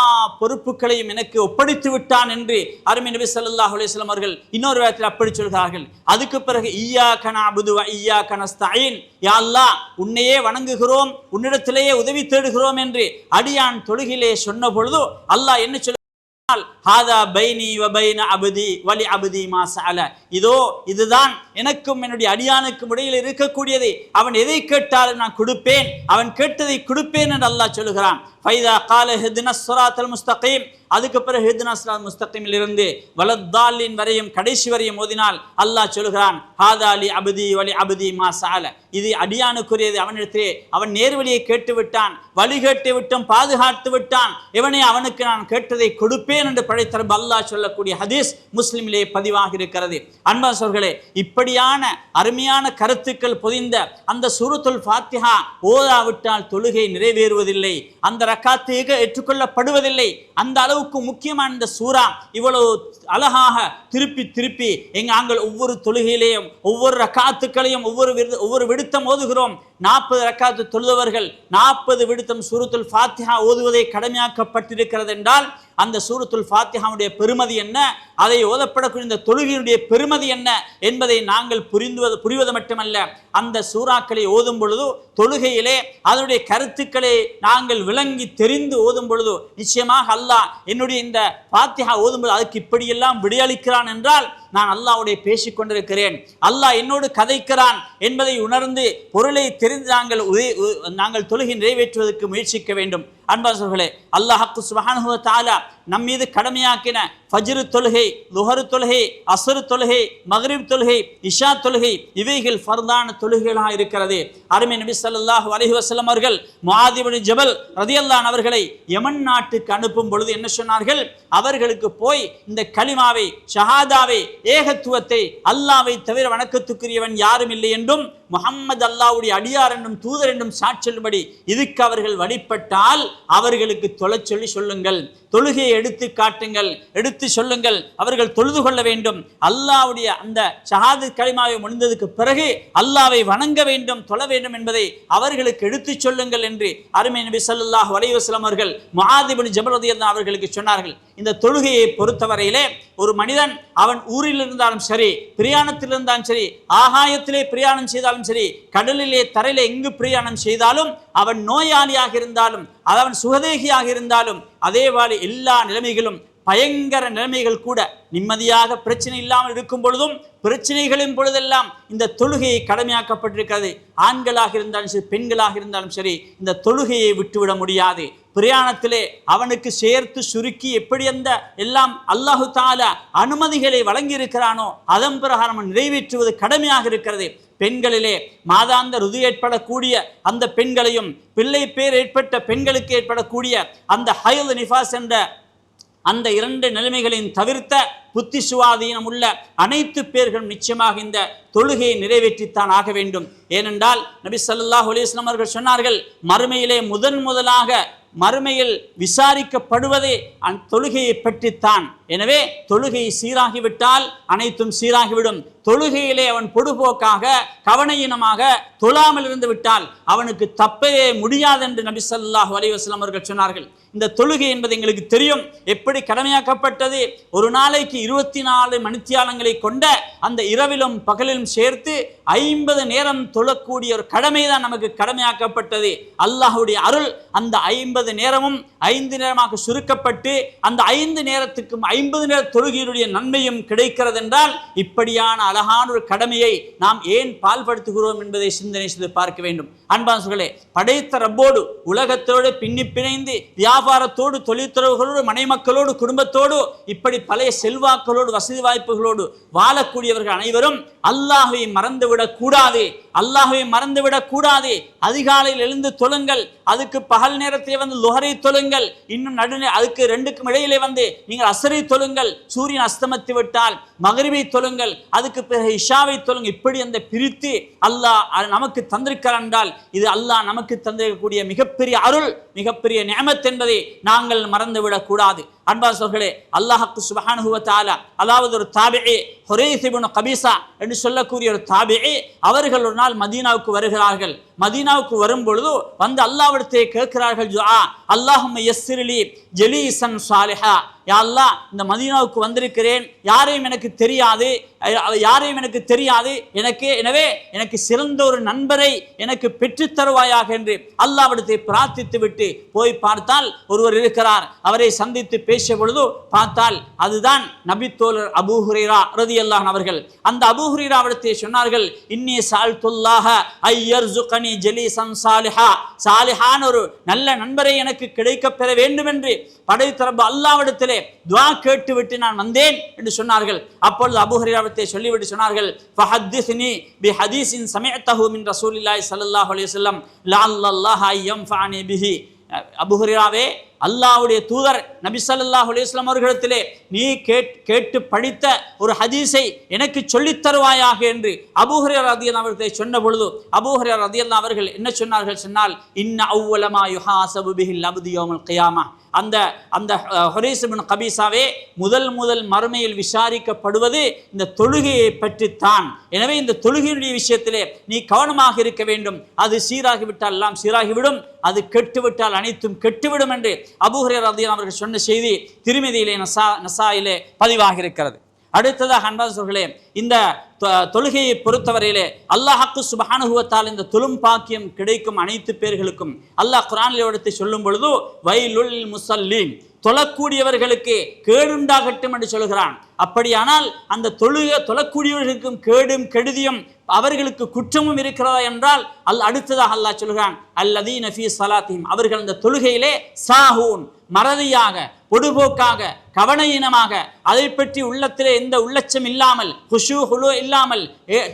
பொறுப்புகளையும் எனக்கு ஒப்படைத்து விட்டான் என்று அருமை நபி ஸல்லல்லாஹு அலைஹி வஸல்லம் அவர்கள் இன்னொரு வார்த்தையில் அப்படி சொல்கிறார்கள். அதுக்கு பிறகு இய்யாக நஅபுது வ இய்யாக நஸ்தஈன், யா அல்லாஹ் உன்னையே வணங்குகிறோம், உன்னிடத்திலேயே உதவி தேடுகிறோம் என்று அடியான் தொழுகையிலே சொன்ன பொழுது அல்லாஹ் என்ன சொல்ல, ஹாதா பைனி வ பைன அப்தி வலி அப்தி மா சஅல, இதோ இதுதான் எனக்கும் என்னுடைய அடியானுக்கும் இடையில் இருக்கக்கூடியது. அவன் எதை கேட்டாலும் நான் கொடுப்பேன், அவன் கேட்டதை கொடுப்பேன் என்று அல்லாஹ் சொல்லுகிறான். ஃபைதா கால ஹித்னஸ் ஸிராத்தல் முஸ்தகீம், அதுக்கு பிறகு ஹித்னஸ் ஸிராத்தல் முஸ்தகீமில் இருந்து வலத்தாலின் வரையும் கடைசி வரையும் ஓதினால் அல்லாஹ் சொல்லுகிறான், ஹாதா லி அப்தி வலி அப்தி மா சஅல, இது அடியானுக்குரியது, அவனிடத்திலே அவன் நேர்வழியை கேட்டு விட்டான், வழி கேட்டு விட்டும் பாதுகாத்து விட்டான், இவனே அவனுக்கு நான் கேட்டதை கொடுப்பேன் என்று படைத்தரப்பு அல்லாஹ் சொல்லக்கூடிய ஹதீஸ் முஸ்லிமிலே பதிவாக இருக்கிறது. அன்பார்ந்தவர்களே, இப்படியான அருமையான கருத்துக்கள் பொதிந்த அந்த சூரத்துல் ஃபாத்திஹா ஓதாவிட்டால் தொழுகை நிறைவேறுவதில்லை, அந்த ரக்காத்து ஏற்றுக்கொள்ளப்படுவதில்லை. அந்த அளவுக்கு முக்கியமான இந்த சூரா இவ்வளவு அழகாக திருப்பி நாங்கள் ஒவ்வொரு தொழுகையிலேயும் ஒவ்வொரு ரக்காத்துக்களையும் ஒவ்வொரு விடுத்தம் ஓதுகிறோம். 40 ரக்காத்து தொழுதவர்கள் 40 விடுத்தம் சூரத்துல் ஃபாத்திஹா ஓதுவதை கடமையாக்கப்பட்டிருக்கிறது என்றால் அந்த சூரத்துல் ஃபாத்திஹாவுடைய பெருமதி என்ன, அதை ஓதப்படக்கூடிய இந்த தொழுகையினுடைய பெருமதி என்ன என்பதை நாங்கள் புரிவது மட்டுமல்ல, அந்த சூறாக்களை ஓதும் பொழுது தொழுகையிலே அதனுடைய கருத்துக்களை நாங்கள் விளங்கி தெரிந்து ஓதும் பொழுது நிச்சயமாக அல்லாஹ் என்னுடைய இந்த ஃபாத்திஹா ஓதும்போது அதுக்கு இப்படியெல்லாம் விடையளிக்கிறான் என்றால் நான் அல்லாஹ்வுடைய பேசிக் கொண்டிருக்கிறேன், அல்லாஹ் என்னோடு கதைக்கிறான் என்பதை உணர்ந்து பொருளை தெரிந்து நாங்கள் தொழுகை நிறைவேற்றுவதற்கு முயற்சிக்க வேண்டும். அன்பார்ந்தவர்களே, அல்லாஹ் சுப்ஹானஹு வ தஆலா நம் மீது கடமையாக்கின ஃபஜ்ர் தொழுகை, லுஹர் தொழுகை, அஸ்ர் தொழுகை, மக்ரிப் தொழுகை, இஷா தொழுகை, இவைகள் ஃபர்தான தொழுகைகளாக இருக்கிறது. அருமை நபி ஸல்லல்லாஹு அலைஹி வஸல்லம் அவர்கள் முஆத் இப்னு ஜபல் ரலியல்லாஹு அன்ஹு அவர்களை யமன் நாட்டுக்கு அனுப்பும் பொழுது என்ன சொன்னார்கள், அவர்களுக்கு போய் இந்த கலிமாவை, ஷஹாதாவை, ஏகத்துவத்தை, அல்லாஹ்வை தவிர வணக்கத்துக்குரியவன் யாரும் இல்லை என்றும் முஹம்மது அல்லாஹ்வுடைய அடியார் என்றும் தூதர் என்றும் சாட்சியும்படி இதுக்கு அவர்கள் வழிபட்டால் அவர்களுக்கு தொழச் சொல்லி சொல்லுங்கள், தொழுகையை எடுத்து காட்டுங்கள், எடுத்து சொல்லுங்கள், அவர்கள் தொழுது கொள்ள வேண்டும். அல்லாஹ்வுடைய அந்த ஷஹாதத் கலிமாவை முடிந்ததுக்கு பிறகு அல்லாஹ்வை வணங்க வேண்டும், தொழ வேண்டும் என்பதை அவர்களுக்கு எடுத்து சொல்லுங்கள் என்று அருமை நபி ஸல்லல்லாஹு அலைஹி வஸல்லம் அவர்கள் முஆத் இப்னு ஜபல் ரலியல்லாஹு அவர்களுக்கு சொன்னார்கள். இந்த தொழுகையை பொறுத்தவரையிலே ஒரு மனிதன் அவன் ஊரில் இருந்தாலும் சரி, பிரயாணத்தில் இருந்தாலும் சரி, ஆகாயத்திலே பிரயாணம் செய்தாலும் சரி, கடலிலே தரையிலே எங்கு பிரயாணம் செய்தாலும், அவன் நோயாளியாக இருந்தாலும், அவன் சுகதேகியாக இருந்தாலும், அதேவாறு எல்லா நிலைமைகளும் பயங்கர நிலைமைகள் கூட நிம்மதியாக பிரச்சனை இல்லாமல் இருக்கும் பொழுதும், பிரச்சனைகளின் பொழுதெல்லாம் இந்த தொழுகையை கடமையாக்கப்பட்டிருக்கிறது. ஆண்களாக இருந்தாலும் சரி, பெண்களாக இருந்தாலும் சரி, இந்த தொழுகையை விட்டுவிட முடியாது. பிரயாணத்திலே அவனுக்கு சேர்த்து சுருக்கி எப்படி அந்த எல்லாம் அல்லாஹு தஆலா அனுமதிகளை வழங்கி இருக்கிறானோ அதன் பிரகாரம் நிறைவேற்றுவது கடமையாக இருக்கிறது. பெண்களிலே மாதாந்த ருது ஏற்படக்கூடிய அந்த பெண்களையும், பிள்ளை பேர் ஏற்பட்ட பெண்களுக்கு ஏற்படக்கூடிய அந்த ஹைல் நிஃபாஸ் என்ற அந்த 2 நிலைமைகளையும் தவிர்த்த புத்தி சுவாதீனம் உள்ள அனைத்து பேர்களும் நிச்சயமாக இந்த தொழுகையை நிறைவேற்றித்தான் ஆக வேண்டும். ஏனென்றால் நபி ஸல்லல்லாஹு அலைஹி வஸல்லம் அவர்கள் சொன்னார்கள், மறுமையிலே முதலாக மறுமையில் விசாரிக்கப்படுவதே அந்த தொழுகையை பற்றித்தான். எனவே தொழுகை சீராகிவிட்டால் அனைத்தும் சீராகிவிடும். தொழுகையிலே அவன் பொடுபோக்காக கவனையினமாக தொழாமல் இருந்து விட்டால் அவனுக்கு தப்பவே முடியாது என்று நபி ஸல்லல்லாஹு அலைஹி வஸல்லம் அவர்கள் சொன்னார்கள். இந்த தொழுகை என்பது எங்களுக்கு தெரியும் எப்படி கடமையாக்கப்பட்டது. ஒரு நாளைக்கு 24 மணித்தியாலங்களை கொண்ட அந்த இரவிலும் பகலிலும் சேர்த்து 50 நேரம் தொழக்கூடிய ஒரு கடமை தான் நமக்கு கடமையாக்கப்பட்டது. அல்லாஹ்வுடைய அருள் அந்த 50 நேரமும் 5 நேரமாக சுருக்கப்பட்டு அந்த 5 நேரத்துக்கும் 50 நேர தொழுகையுடைய நன்மையும் கிடைக்கிறது என்றால், இப்படியான அழகான ஒரு கடமையை நாம் ஏன் பால்படுத்துகிறோம் என்பதை சிந்தனை செய்து பார்க்க வேண்டும். அன்பானவர்களே, படைத்த ரப்போடு உலகத்தோடு பின்னி பிணைந்து வியாபாரத்தோடு தொழில்துறவுகளோடு மனைமக்களோடு குடும்பத்தோடு இப்படி பழைய செல்வாக்களோடு வசதி வாய்ப்புகளோடு வாழக்கூடியவர்கள் அனைவரும் அல்லாஹ்வை மறந்துவிடக் கூடாது. அல்லாஹ்வை மறந்துவிடக் கூடாது. அதிகாலையில் எழுந்து தொழுங்கள், அதுக்கு பகல் நேரத்தில் வந்து லுஹரை தொழுங்கள், இன்னும் அதுக்கு 2க்கும் இடையிலே வந்து நீங்கள் அஸ்ரை தொழுங்கள், சூரியன் அஸ்தமித்து விட்டால் மக்ரிபை தொழுங்கள், அதுக்கு பிறகு இஷாவை தொழுங்கள். இப்படி அந்த பிரித்து அல்லாஹ் நமக்கு தந்திருக்கிறார் என்றால் இது அல்லாஹ் நமக்கு தந்திருக்கக்கூடிய மிகப்பெரிய அருள், மிகப்பெரிய நிஅமத் என்பதை நாங்கள் மறந்துவிடக் கூடாது. அன்பானவர்களே, அல்லாஹ் சுப்ஹானஹு வ தஆலா, அதாவது ஒரு தாபிஈ ஹுரைஸ் இப்னு கபீஸா என்று சொல்லக்கூடிய ஒரு தாபிஈ, அவர்கள் ஒரு நாள் மதீனாவுக்கு வருகிறார்கள். மதீனாவுக்கு வரும் பொழுது வந்து அல்லாஹ்விடத்தை கேட்கிறார்கள், துஆ, அல்லாஹும்ம யஸ்ஸிர்லி ஜலீஸன் ஸாலிஹா, யா அல்லாஹ், இந்த மதீனாவுக்கு வந்திருக்கிறேன், யாரையும் எனக்கு தெரியாது, எனவே எனக்கு சிறந்த ஒரு நண்பரை எனக்கு பெற்றுத் தருவாயாக என்று அல்லாஹ்விடத்தை பிரார்த்தித்து விட்டு போய் பார்த்தால் ஒருவர் இருக்கிறார். அவரை சந்தித்து பேசிய பொழுது பார்த்தால் அதுதான் நபி தோழர் அபூ ஹுரைரா ரலியல்லாஹு அவர்கள். அந்த அபூ ஹுரைராவிடத்தை சொன்னார்கள், இன்னி ஸஅல்துல்லாஹ ஐயர்ஸுகனி ஜலீஸன் ஸாலிஹா, ஸாலிஹான ஒரு நல்ல நண்பரை எனக்கு கிடைக்கப் பெற வேண்டும் என்று படைத்த ரப் அல்லாஹ்விடத்திலே துஆ கேட்டுவிட்டு நான் வந்தேன் என்று சொன்னார்கள். அப்பொழுது அபூ ஹுரைராவிடத்தை சொல்லிவிட்டு சொன்னார்கள், ஃபஹத்திஸ்னி பிஹதீஸின் சமிஅத்தஹு மின் ரசூலில்லாஹி ஸல்லல்லாஹு அலைஹி வஸல்லம் லஅல்லல்லாஹ யன்ஃபஅனி பிஹி. அபூ ஹுரைராவே, அல்லாஹ்வுடைய தூதர் நபி ஸல்லல்லாஹு அலைஹி வஸல்லம் அவர்களிடத்திலே நீ கேட்டு படித்த ஒரு ஹதீஸை எனக்கு சொல்லித் தருவாயாக என்று அபூ ஹுரைரா ரலியல்லாஹு அவர்களை சொன்ன பொழுது அபூ ஹுரைரா ரலியல்லாஹு அவர்கள் என்ன சொன்னார்கள்? இன்ன அவ்வல மா யுஹாஸபு பிஹில் அப்து யௌமல் கியாமா, அந்த ஹுரைஸ் இப்னு கபீஸாவே, முதல் மறுமையில் விசாரிக்கப்படுவது இந்த தொழுகையை பற்றித்தான். எனவே இந்த தொழுகையுடைய விஷயத்திலே நீ கவனமாக இருக்க வேண்டும். அது சீராகிவிட்டால் எல்லாம் சீராகிவிடும், அது கெட்டுவிட்டால் அனைத்தும் கெட்டுவிடும் என்று அபூ ஹுரைரா ரலியல்லாஹு அவர்கள் சொன்ன செய்தி திருமதியிலே நசாயிலே பதிவாகி இருக்கிறது. அடுத்ததாக அன்பானவர்களே, இந்த தொழுகையை பொறுத்தவரையிலே அல்லாஹ் சுப்ஹானஹு வ தஆலா இந்த தொழும் பாக்கியம் கிடைக்கும் அனைத்து பேர்களுக்கும் அல்லாஹ் குர்ஆனில் எடுத்து சொல்லும் பொழுது வைலுல் முஸல்லீன், தொழக்கூடியவர்களுக்கு கேடுண்டாகட்டும் என்று சொல்கிறான். அப்படியானால் அந்த தொழக்கூடியவர்களுக்கும் கேடும் கெடுதியும் அவர்களுக்கு குற்றமும் இருக்கிறதா என்றால் அடுத்ததாக அல்லாஹ் சொல்கிறான், அல்லதீன ஃபீ ஸலாத்திஹிம், அவர்கள் அந்த தொழுகையிலே சாஹூன், மறதியாக, பொடுபோக்காக, கவனையினமாக, அதை பற்றி உள்ளத்திலே எந்த உள்ளச்சம் இல்லாமல், ஹுஷூ ஹுலு இல்லாமல்,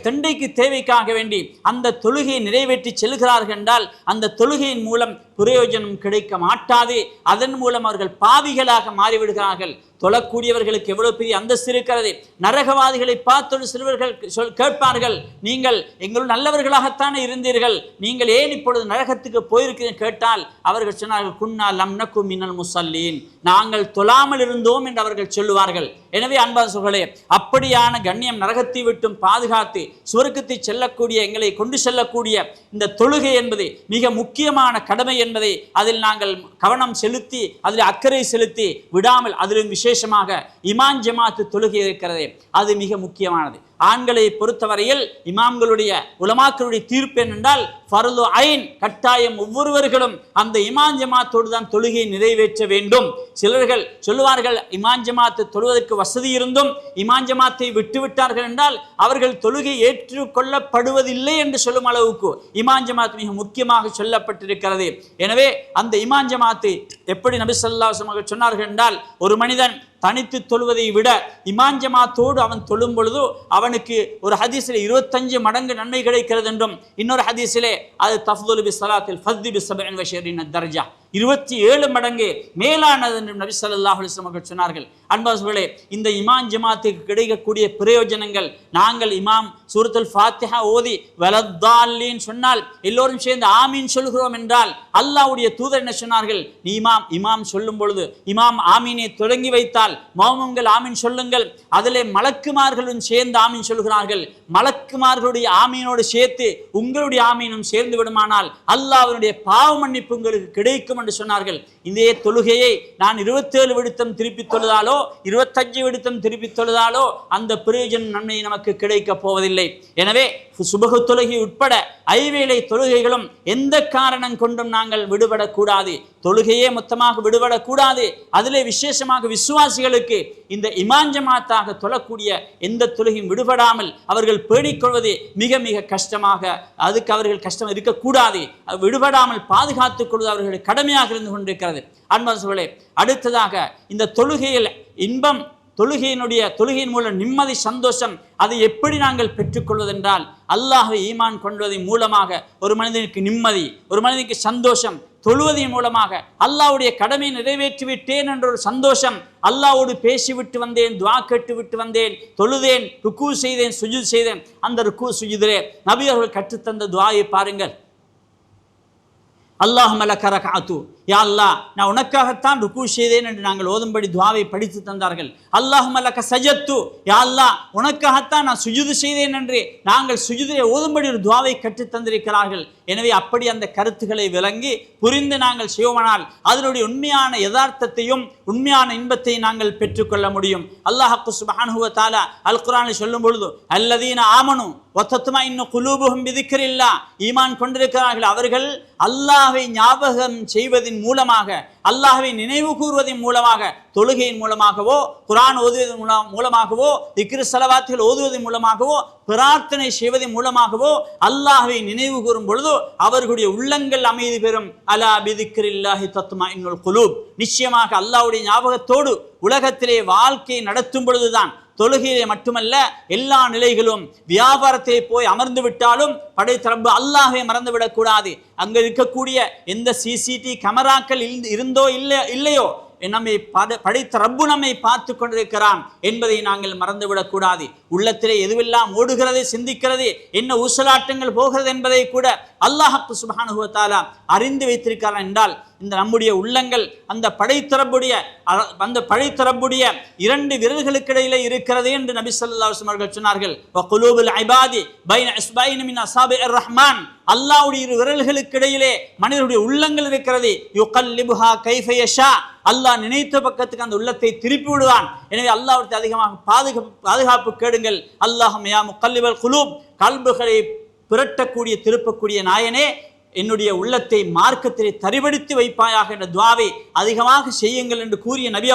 தண்டைக்கு தேவைக்காக வேண்டி அந்த தொழுகையை நிறைவேற்றி செல்கிறார்கள் என்றால் அந்த தொழுகையின் மூலம் பிரயோஜனம் கிடைக்க மாட்டாது. அதன் மூலம் அவர்கள் பாவிகளாக மாறிவிடுகிறார்கள். தொழக்கூடியவர்களுக்கு எவ்வளவு பெரிய அந்தஸ்து இருக்கிறது. நரகவாதிகளை பார்த்து சிறுவர்கள் கேட்பார்கள், நீங்கள் எங்களும் நல்லவர்களாகத்தானே இருந்தீர்கள், நீங்கள் ஏன் இப்பொழுது நரகத்துக்கு போயிருக்கிறீர்கள் கேட்டால் அவர்கள் சொன்னார்கள், குன்னா லம் நகு மினல் முஸல்லீன், நாங்கள் தொழாமல் இருந்தோம் விட்டோம் என்று அவர்கள் சொல்லுவார்கள். எனவே அன்பார்களே, அப்படியான கண்ணியம் நரகத்தை விட்டும் பாதுகாத்து சுவர்க்கத்தை செல்லக்கூடிய எங்களை கொண்டு செல்லக்கூடிய இந்த தொழுகை என்பது மிக முக்கியமான கடமை என்பதை அதில் நாங்கள் கவனம் செலுத்தி அதில் அக்கறை செலுத்தி விடாமல், அதிலும் விசேஷமாக இமாம் ஜமாத்து தொழுகை இருக்கிறதே அது மிக முக்கியமானது. ஆண்களை பொறுத்தவரையில் இமாம்களுடைய உலமாக்களுடைய தீர்ப்பு என்னென்றால் ஃபர்து ஐன், கட்டாயம் ஒவ்வொருவர்களும் அந்த இமாம் ஜமாத்தோடு தான் தொழுகையை நிறைவேற்ற வேண்டும். சிலர்கள் சொல்லுவார்கள் இமாம் ஜமாத்து தொழுவதற்கு வசதி இருந்தும் இமாம் ஜமாத்தை விட்டுவிட்டார்கள் என்றால் அவர்கள் தொழுகை ஏற்றுக்கொள்ளப்படுவதில்லை என்று சொல்லும் அளவுக்கு இமாம் ஜமாத் மிக முக்கியமாக சொல்லப்பட்டிருக்கிறது. எனவே அந்த இமாம் ஜமாத்து எப்படி நபி ஸல்லல்லாஹு அலைஹி வஸல்லம் சொன்னார்கள் என்றால், ஒரு மனிதன் தனித்து தொழுவதை விட இமாம் ஜமாத்தோடு அவன் தொழும் பொழுது அவனுக்கு ஒரு ஹதீஸில் 25 மடங்கு நன்மை கிடைக்கிறது என்றும், இன்னொரு ஹதீஸிலே அது தஃதுலு பி ஸலாத்தில் ஃபத்தி பி 27 தர்ஜா 27 மடங்கு மேலானது என்று நபி ஸல்லல்லாஹு அலைஹி வஸல்லம் சொன்னார்கள். அன்பார்களே, இந்த இமாம் ஜமாத்துக்கு கிடைக்கக்கூடிய பிரயோஜனங்கள், நாங்கள் இமாம் சூரத்துல் ஃபாத்திஹா ஓதி வலத்தாலின் சொன்னால் எல்லோரும் சேர்ந்து ஆமீன் சொல்கிறோம் என்றால் அல்லாஹ்வுடைய தூதர் என்ன சொன்னார்கள், நீ இமாம் சொல்லும் பொழுது இமாம் ஆமீனை தொடங்கி வைத்தால் மௌமும்கள் ஆமீன் சொல்லுங்கள். அதிலே மலக்குமார்களும் சேர்ந்து ஆமீன் சொல்கிறார்கள். மலக்குமார்களுடைய ஆமீனோடு சேர்த்து உங்களுடைய ஆமீனும் சேர்ந்து விடுமானால் அல்லாஹ்வுடைய பாவ மன்னிப்பு உங்களுக்கு கிடைக்கும் என்று சொன்னார்கள். இதே தொழுகையை நான் 27 விடுத்தம் திருப்பி தொழுதாலோ 25 விடுத்தம் திருப்பி தொழுதாலோ அந்த பிரயோஜனம் நன்மை நமக்கு கிடைக்க போவதில்லை. எனவே சுபஹு தொழுகை உட்பட ஐவேளை தொழுகைகளும் எந்த காரணம் கொண்டும் நாங்கள் விடுபடக்கூடாது. தொழுகையே மொத்தமாக விடுபடக்கூடாது. அதிலே விசேஷமாக விசுவாசிகளுக்கு இந்த இமாம் ஜமாத்தாக தொழக்கூடிய எந்த தொழுகையும் விடுபடாமல் அவர்கள் பேணிக்கொள்வது மிக மிக கஷ்டமாக, அதுக்கு அவர்கள் கஷ்டம் இருக்கக்கூடாது. விடுபடாமல் பாதுகாத்துக் கொள்வது அவர்களுடைய கடமையாக இருந்து கொண்டிருக்கிறது. அன்பார்களே, அடுத்ததாக இந்த தொழுகையில் இன்பம், தொழுகையின் மூலம் நிம்மதி, சந்தோஷம், அதை எப்படி நாங்கள் பெற்றுக்கொள்வதென்றால் அல்லாஹ்வை ஈமான் கொள்வதன் மூலமாக ஒரு மனிதனுக்கு நிம்மதி, ஒரு மனிதனுக்கு சந்தோஷம். தொழுவதன் மூலமாக அல்லாஹ்வுடைய கடமையை நிறைவேற்றி விட்டேன் என்ற ஒரு சந்தோஷம், அல்லாஹ்வோடு பேசிவிட்டு வந்தேன், துஆ கேட்டு விட்டு வந்தேன், தொழுதேன், ருக்கு செய்தேன், சுஜூத் செய்தேன். அந்த ருக்கு சுஜூதிலே நபி அவர்கள் கற்றுத்தந்த துஆவை பாருங்கள். அல்லாஹும்ம லக ரக்அத்து, யா அல்லாஹ் நான் உனக்காகத்தான் ருக்கு செய்தேன் என்று நாங்கள் ஓதும்படி துஆவை படித்து தந்தார்கள். அல்லாஹும்ம லக சஜத்து, யா அல்லாஹ் உனக்காகத்தான் நான் சுஜூது செய்தேன் என்று நாங்கள் சுஜூதிலே ஓதும்படி ஒரு துஆவை கற்று தந்திருக்கிறார்கள். எனவே அப்படி அந்த கருத்துக்களை விளங்கி புரிந்து நாங்கள் செய்வோமானால் அதனுடைய உண்மையான யதார்த்தத்தையும் உண்மையான இன்பத்தை நாங்கள் பெற்றுக்கொள்ள முடியும். அல்லாஹ் சுப்ஹானஹு வ தஆலா அல் குர்ஆனில் சொல்லும் பொழுது அல்லதீன ஆமனு வ தத்மஇன்னு குலூபுஹும் பிதிக்ரில்லாஹ், ஈமான் கொண்டிருக்கிறார்கள் அவர்கள் அல்லாஹ்வை ஞாபகம் செய்வதின் மூலமாக, அல்லாஹ்வை நினைவு கூறுவதன் மூலமாக, தொழுகையின் மூலமாகவோ குர்ஆன் ஓதுவதன் மூலமாகவோ திக்ர் ஸலவாத்துகள் ஓதுவதன் மூலமாகவோ பிரார்த்தனை செய்வதன் மூலமாகவோ அல்லாஹ்வை நினைவு கூறும் பொழுது அவர்களுடைய உள்ளங்கள் அமைதி பெறும். அலா பிதிக்ரில்லாஹி தத்மஇன்னுல் குலூப், நிச்சயமாக அல்லாஹ்வுடைய ஞாபகத்தோடு உலகத்திலே வாழ்க்கை நடத்தும் பொழுதுதான், தொழுகையிலே மட்டுமல்ல எல்லா நிலைகளும், வியாபாரத்தை போய் அமர்ந்து விட்டாலும் படைத்த ரப்பு அல்லாஹ்வை மறந்து விடக்கூடாது. அங்க இருக்கக்கூடிய எந்த சிசிடிவி கேமராக்கள் இருந்தோ இல்லையோ நம்மை படைத்த ரப்பு நம்மை பார்த்து கொண்டிருக்கிறான் என்பதை நாங்கள் மறந்துவிடக்கூடாது. உள்ளத்திலே எதுவெல்லாம் ஓடுகிறது, சிந்திக்கிறது, என்ன ஊசலாட்டங்கள் போகிறது என்பதை கூட அல்லாஹ் சுப்ஹானஹு வ தஆலா அறிந்து வைத்திருக்கிறான் என்றால் இந்த நம்முடைய உள்ளங்கள் அந்த படைத்தரப்புடைய 2 விரல்களுக்கு இடையிலே இருக்கிறது என்று நபி ஸல்லல்லாஹு அலைஹி வஸல்லம் சொன்னார்கள். வ குலூபுல் இபாதி பைன இஸ்பைன் மின் அஸாபிர் ரஹ்மான், அல்லாஹ்வுடைய 2 விரல்களுக்கு இடையிலே மனிதனுடைய உள்ளங்கள் இருக்கிறது. யுகல்லிபுஹா கைஃப யஷா, அல்லாஹ் நினைத்த பக்கத்துக்கு அந்த உள்ளத்தை திருப்பி விடுவான். எனவே அல்லாஹ்வுக்கு அதிகமாக பாதுகாப்பு கேடுங்கள். அல்லாஹும்ம யா முகல்லிபல் குலூப், கல்புகளை புரட்டக்கூடிய திருப்பக்கூடிய நாயனே, என்னுடைய உள்ளத்தை மார்க்கத்திலே தரிபடுத்தி வைப்பாயாக என்ற துஆவை அதிகமாக செய்யுங்கள் என்று கூறிய நபி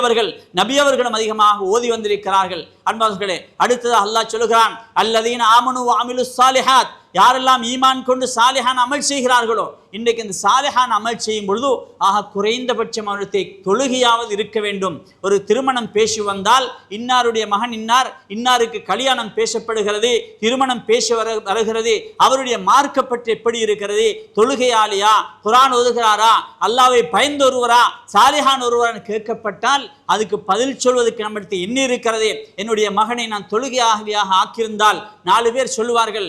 அவர்களும் அதிகமாக ஓதி வந்திருக்கிறார்கள். அன்பார்களே, அடுத்ததாக அல்லாஹ் சொல்லுகிறான், அல்லதீன ஆமனு வ அமிலுஸ் ஸாலிஹாத், யாரெல்லாம் ஈமான் கொண்டு சாலிஹான் அமல் செய்கிறார்களோ, இன்றைக்கு இந்த சாலிஹான் அமல் செய்யும் பொழுது குறைந்தபட்சம் அவருடைய தொழுகையாவது இருக்க வேண்டும். ஒரு திருமணம் பேசி வந்தால் இன்னாருடைய மகன் இன்னாருக்கு கல்யாணம் பேசப்படுகிறது, திருமணம் பேச வருகிறது, அவருடைய மார்க்கப்பட்டு எப்படி இருக்கிறது, தொழுகையாளியா, குர்ஆன் ஓதுகிறாரா, அல்லாஹ்வை பயந்து ஒருவரா, சாலிஹான் ஒருவரான்னு கேட்கப்பட்டால் அதுக்கு பதில் சொல்வதற்கு நம்மிடத்தில் என்ன இருக்கிறது? என்னுடைய மகனை நான் தொழுகையாகவியாக ஆக்கியிருந்தால் 4 பேர் சொல்லுவார்கள்,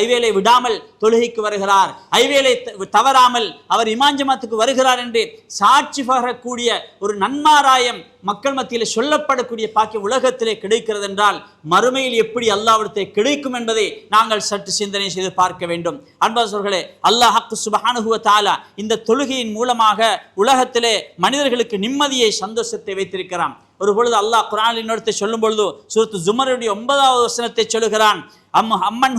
ஐவேளை விடாமல் தொழுகைக்கு வருகிறார், வருகிறார், ஐவேளை தவறாமல் அவர் இமாம் ஜமாத்துக்கு வருகிறார் என்று சாட்சி பகரக்கூடிய ஒரு நன்மாராயம் மக்கள் மத்தியில் சொல்லப்படக்கூடிய பாக்கியம் உலகத்திலே கிடைக்கிறது என்றால் மறுமையில் எப்படி அல்லாஹ்விடத்தில் கிடைக்கும் என்பதை நாங்கள் சற்று சிந்தனை செய்து பார்க்க வேண்டும். அன்பார்ந்தவர்களே, அல்லாஹ் சுப்ஹானஹு வ தஆலா இந்த தொழுகையின் மூலமாக உலகத்திலே மனிதர்களுக்கு நிம்மதியை, சந்தோஷத்தை வைத்திருக்கிறான். ஒரு பொழுது அல்லாஹ் குர்ஆனில் இன்னொருத்தை சொல்லும் பொழுது சூரத்து ஜுமருடைய 9வது வசனத்தை சொல்லுகிறான். அம்மன்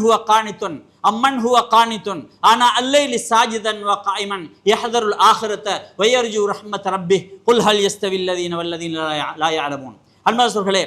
ஹுவ கானித்துன் ஆனா அல்லைலி சாஜிதன் வ காயிமன் யஹ்தருல் ஆகிரத வ யர்ஜு ரஹ்மத ரப்பிஹ் குல் ஹல் யஸ்தவில் லதீன வல்லதீன லா யஅலமூன். அன்பார்ந்தவர்களே,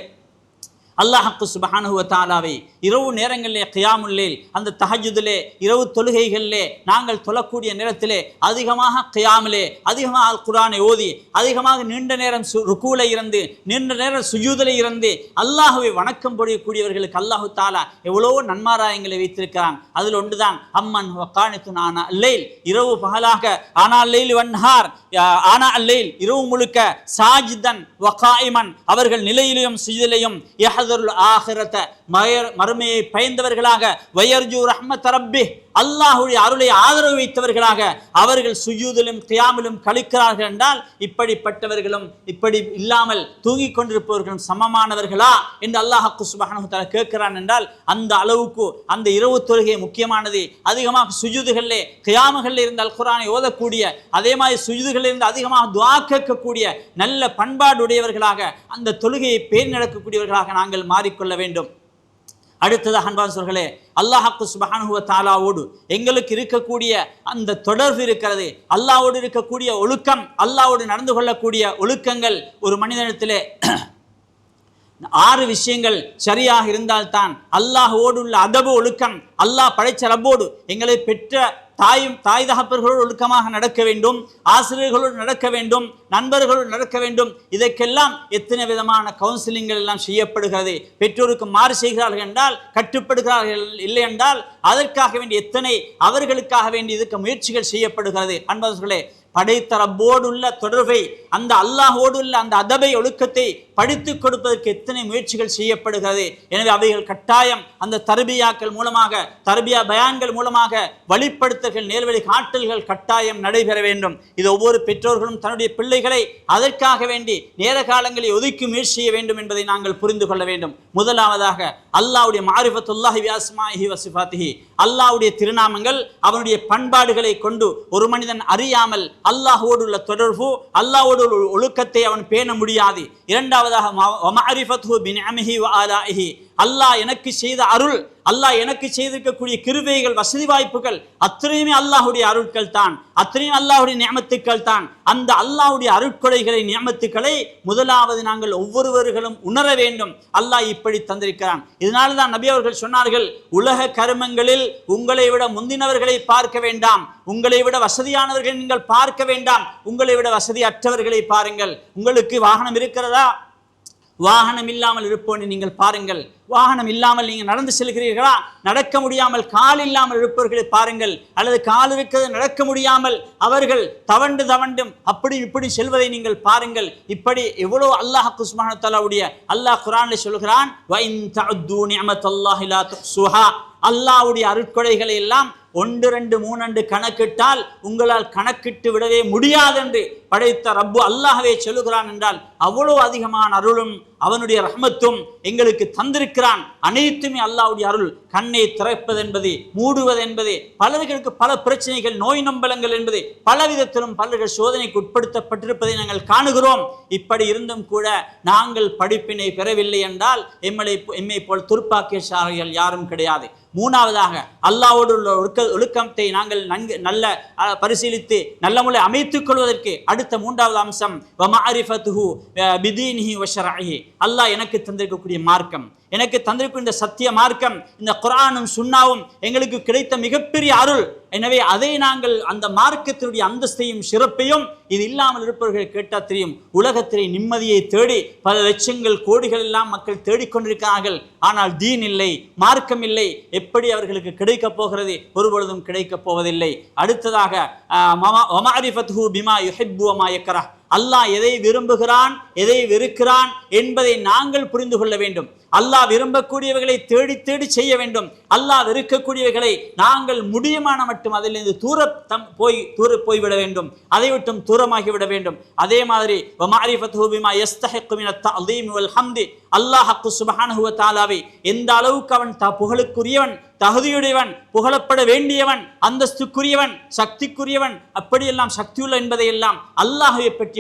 அல்லாஹ் சுப்ஹானஹு வ தஆலாவை இரவு நேரங்களிலே கியாமுல் லைல், அந்த தஹஜ்ஜுதிலே, இரவு தொழுகைகளிலே நாங்கள் தொழக்கூடிய நேரத்திலே அதிகமாக கியாமிலே, அதிகமாக அல் குர்ஆனை ஓதி, அதிகமாக நீண்ட நேரம் ருக்கூல இருந்து, நீண்ட நேரம் சுஜூதிலே இருந்து அல்லாஹ்வை வணக்கம் புரியக்கூடியவர்களுக்கு அல்லாஹ் தஆலா எவ்வளவோ நன்மாராயங்களை வைத்திருக்கிறான். அதில் ஒன்றுதான் அம்மன் ஹுவ கானித்துன் ஆனா அல்லைல், இரவு பகலாக, ஆனா அல்லைல் வன்ஹார், ஆனா அல்லைல் இரவு முழுக்க, சாஜிதன் வ காயிமன் அவர்கள் நிலையிலும் சுஜூதிலும், ஆகிரத மறுமையை பயந்தவர்களாக, வயர்ஜு ரஹ்மத் ரப்பிஹ் அல்லாஹ்வுடைய அருளை ஆதரவு வைத்தவர்களாக அவர்கள் சுஜூதிலும் கியாமிலும் கழிக்கிறார்கள் என்றால் இப்படிப்பட்டவர்களும் இப்படி இல்லாமல் தூங்கிக் கொண்டிருப்பவர்களும் சமமானவர்களா என்று அல்லாஹ் சுப்ஹானஹு வ தஆலா கேட்கிறான். என்றால் அந்த அளவுக்கு அந்த இரவு தொழுகை முக்கியமானது. அதிகமாக சுஜூதுகளிலே, கியாமுகளில் இருந்து அல் குர்ஆனை ஓதக்கூடிய, அதே மாதிரி சுஜூதுகளில் இருந்து அதிகமாக துஆ கேட்கக்கூடிய நல்ல பண்பாடு உடையவர்களாக, அந்த தொழுகையை பேணி நடக்கக்கூடியவர்களாக நாங்கள் மாறிக்கொள்ள வேண்டும். அடுத்ததாக அன்பார்ந்தவர்களே, அல்லாஹ் சுப்ஹானஹு வ தஆலாவோடு எங்களுக்கு இருக்கக்கூடிய அந்த தொடர்பு இருக்கிறது. அல்லாஹ்வோடு இருக்கக்கூடிய ஒழுக்கம், அல்லாஹ்வோடு நடந்து கொள்ளக்கூடிய ஒழுக்கங்கள் ஒரு மனிதனிடத்திலே 6 விஷயங்கள் சரியாக இருந்தால்தான் அல்லாஹ்வோடு உள்ள அதபு ஒழுக்கம், அல்லாஹ் படைச்ச ரப்போடு எங்களை பெற்ற தாய் தகப்பர்களோடு ஒழுக்கமாக நடக்க வேண்டும், ஆசிரியர்களோடு நடக்க வேண்டும், நண்பர்களோடு நடக்க வேண்டும். இதற்கெல்லாம் எத்தனை விதமான கவுன்சிலிங்கள் எல்லாம் செய்யப்படுகிறது. பெற்றோருக்கு மாறு செய்கிறார்கள் என்றால், கட்டுப்படுகிறார்கள் இல்லை என்றால் அதற்காக வேண்டி எத்தனை அவர்களுக்காக வேண்டி இதற்கு முயற்சிகள் செய்யப்படுகிறது. அன்பார்ந்தவர்களே, படைத்த ரப்போடு உள்ள தொடர்பை, அந்த அல்லாஹோடு உள்ள அந்த அதபை, ஒழுக்கத்தை படித்துக் கொடுப்பதற்கு எத்தனை முயற்சிகள் செய்யப்படுகிறது. எனவே அவைகள் கட்டாயம் அந்த தர்பியாக்கள் மூலமாக, தர்பியா பயான்கள் மூலமாக வழிப்படுத்தல்கள், நேர்வழி காட்டல்கள் கட்டாயம் நடைபெற வேண்டும். இது ஒவ்வொரு பெற்றோர்களும் தன்னுடைய பிள்ளைகளை அதற்காக வேண்டி நேர காலங்களை ஒதுக்கி முயற்சி செய்ய வேண்டும் என்பதை நாங்கள் புரிந்து கொள்ள வேண்டும். முதலாவதாக அல்லாஹ்வுடைய மாரிஃபத்துல்லாஹி பி அஸ்மாஇஹி வ சிஃபாத்திஹி, அல்லாஹ்வுடைய திருநாமங்கள், அவனுடைய பண்பாடுகளை கொண்டு ஒரு மனிதன் அறியாமல் அல்லாஹ்வோடு உள்ள தொடர்பு, அல்லாஹ்வோடு உள்ள ஒழுக்கத்தை அவன் பேண முடியாது. இரண்டாவதாக மஅரிஃபத்துஹு பினிஅமிஹி வ ஆலாஇஹி, அல்லாஹ் எனக்கு செய்த அருள், அல்லாஹ் எனக்கு செய்திருக்கக்கூடிய கிருபைகள், வசதி வாய்ப்புகள் அத்தனையுமே அல்லாஹ்வுடைய அருட்கள் தான், அத்தனையும் அல்லாஹ்வுடைய நியமத்துக்கள் தான். அந்த அல்லாஹ்வுடைய அருட்கொடைகளை, நியமத்துக்களை முதலாவது நாங்கள் ஒவ்வொருவர்களும் உணர வேண்டும். அல்லாஹ் இப்படி தந்திருக்கிறான். இதனால தான் நபி அவர்கள் சொன்னார்கள், உலக கருமங்களில் உங்களை விட முந்தினவர்களை பார்க்க வேண்டாம், உங்களை விட வசதியானவர்களை நீங்கள் பார்க்க வேண்டாம், உங்களை விட வசதி அற்றவர்களை பாருங்கள். உங்களுக்கு வாகனம் இருக்கிறதா? வாகனம் இல்லாமல் இருப்போன்னு நீங்கள் பாருங்கள். வாகனம் இல்லாமல் நீங்கள் நடந்து செல்கிறீர்களா? நடக்க முடியாமல் கால் இல்லாமல் இருப்பவர்களை பாருங்கள். அல்லது கால் இருக்கிறது நடக்க முடியாமல் அவர்கள் தவண்டும் அப்படி இப்படி செல்வதை நீங்கள் பாருங்கள். இப்படி எவ்வளோ அல்லாஹ் சுப்ஹானஹு வ தஆலாவுடைய அல்லாஹ் குர்ஆனில் சொல்கிறான், வ இன் தஅது நிஅமத்தல்லாஹி லா துஹ்ஸுஹா, அல்லாஹ்வுடைய அருட்கொடைகளை எல்லாம் 1 2 3 கணக்கிட்டால் உங்களால் கணக்கிட்டு விடவே முடியாது என்று படைத்த ரப்பு அல்லாஹ்வே சொல்லுகிறான். என்றால் அவ்வளவு அதிகமான அருளும் அவனுடைய ரஹ்மத்தும் எங்களுக்கு தந்திருக்கிறான். அனைத்துமே அல்லாஹ்வுடைய அருள். கண்ணை திறப்பது என்பது, மூடுவது என்பது, பலர்களுக்கு பல பிரச்சனைகள், நோய் நம்பலங்கள் என்பது பலவிதத்திலும் பலர்கள் சோதனைக்கு உட்படுத்தப்பட்டிருப்பதை நாங்கள் காணுகிறோம். இப்படி இருந்தும் கூட நாங்கள் படிப்பினை பெறவில்லை என்றால் எம்மை போல் துர்ப்பாக்கியசாலிகள் யாரும் கிடையாது. மூணாவதாக அல்லாஹ்வோடு உள்ள ஒழுக்கத்தை நாங்கள் நல்ல பரிசீலித்து நல்ல முறை அமைத்துக் கொள்வதற்கு அடுத்த 3வது அம்சம் வமஅரிஃபத்துஹு பிதீனிஹி வ ஷர்இஹி, அல்லாஹ் எனக்கு தந்திருக்கக்கூடிய மார்க்கம், எனக்கு தந்திருக்கும் இந்த சத்திய மார்க்கம், இந்த குர்ஆனும் சுன்னாவும் எங்களுக்கு கிடைத்த மிகப்பெரிய அருள். எனவே அதை நாங்கள் அந்த மார்க்கத்தினுடைய அந்தஸ்தையும் சிறப்பையும் இது இல்லாமல் இருப்பவர்கள் கேட்டால் தெரியும். உலகத்திலே நிம்மதியை தேடி பல லட்சங்கள் கோடிகள் எல்லாம் மக்கள் தேடிக்கொண்டிருக்கிறார்கள். ஆனால் தீன் இல்லை, மார்க்கம் இல்லை. எப்படி அவர்களுக்கு கிடைக்கப் போகிறது? ஒருபொழுதும் கிடைக்கப் போவதில்லை. அடுத்ததாக வமஅரிஃபத்துஹு பிமா யுஹிப்பு வ மா யக்ரஹ், அல்லாஹ் எதை விரும்புகிறான், எதை வெறுக்கிறான் என்பதை நாங்கள் புரிந்து கொள்ள வேண்டும். அல்லாஹ் விரும்பக்கூடியவைகளை தேடி தேடி செய்ய வேண்டும். அல்லாஹ் வெறுக்கக்கூடியவைகளை நாங்கள் முடியுமான மட்டும் அதிலிருந்து தூர போய்விட வேண்டும், அதை விட்டும் தூரமாகிவிட வேண்டும். அதே மாதிரி அல்லாஹ் சுப்ஹானஹு வ தஆலாவை எந்த அளவுக்கு அவன் புகழுக்குரியவன், தகுதியுடையவன், புகழப்பட வேண்டியவன், அந்தஸ்துக்குரியவன், சக்திக்குரியவன், அப்படியெல்லாம் சக்தியுள்ள என்பதையெல்லாம் அல்லாஹ்வை பற்றிய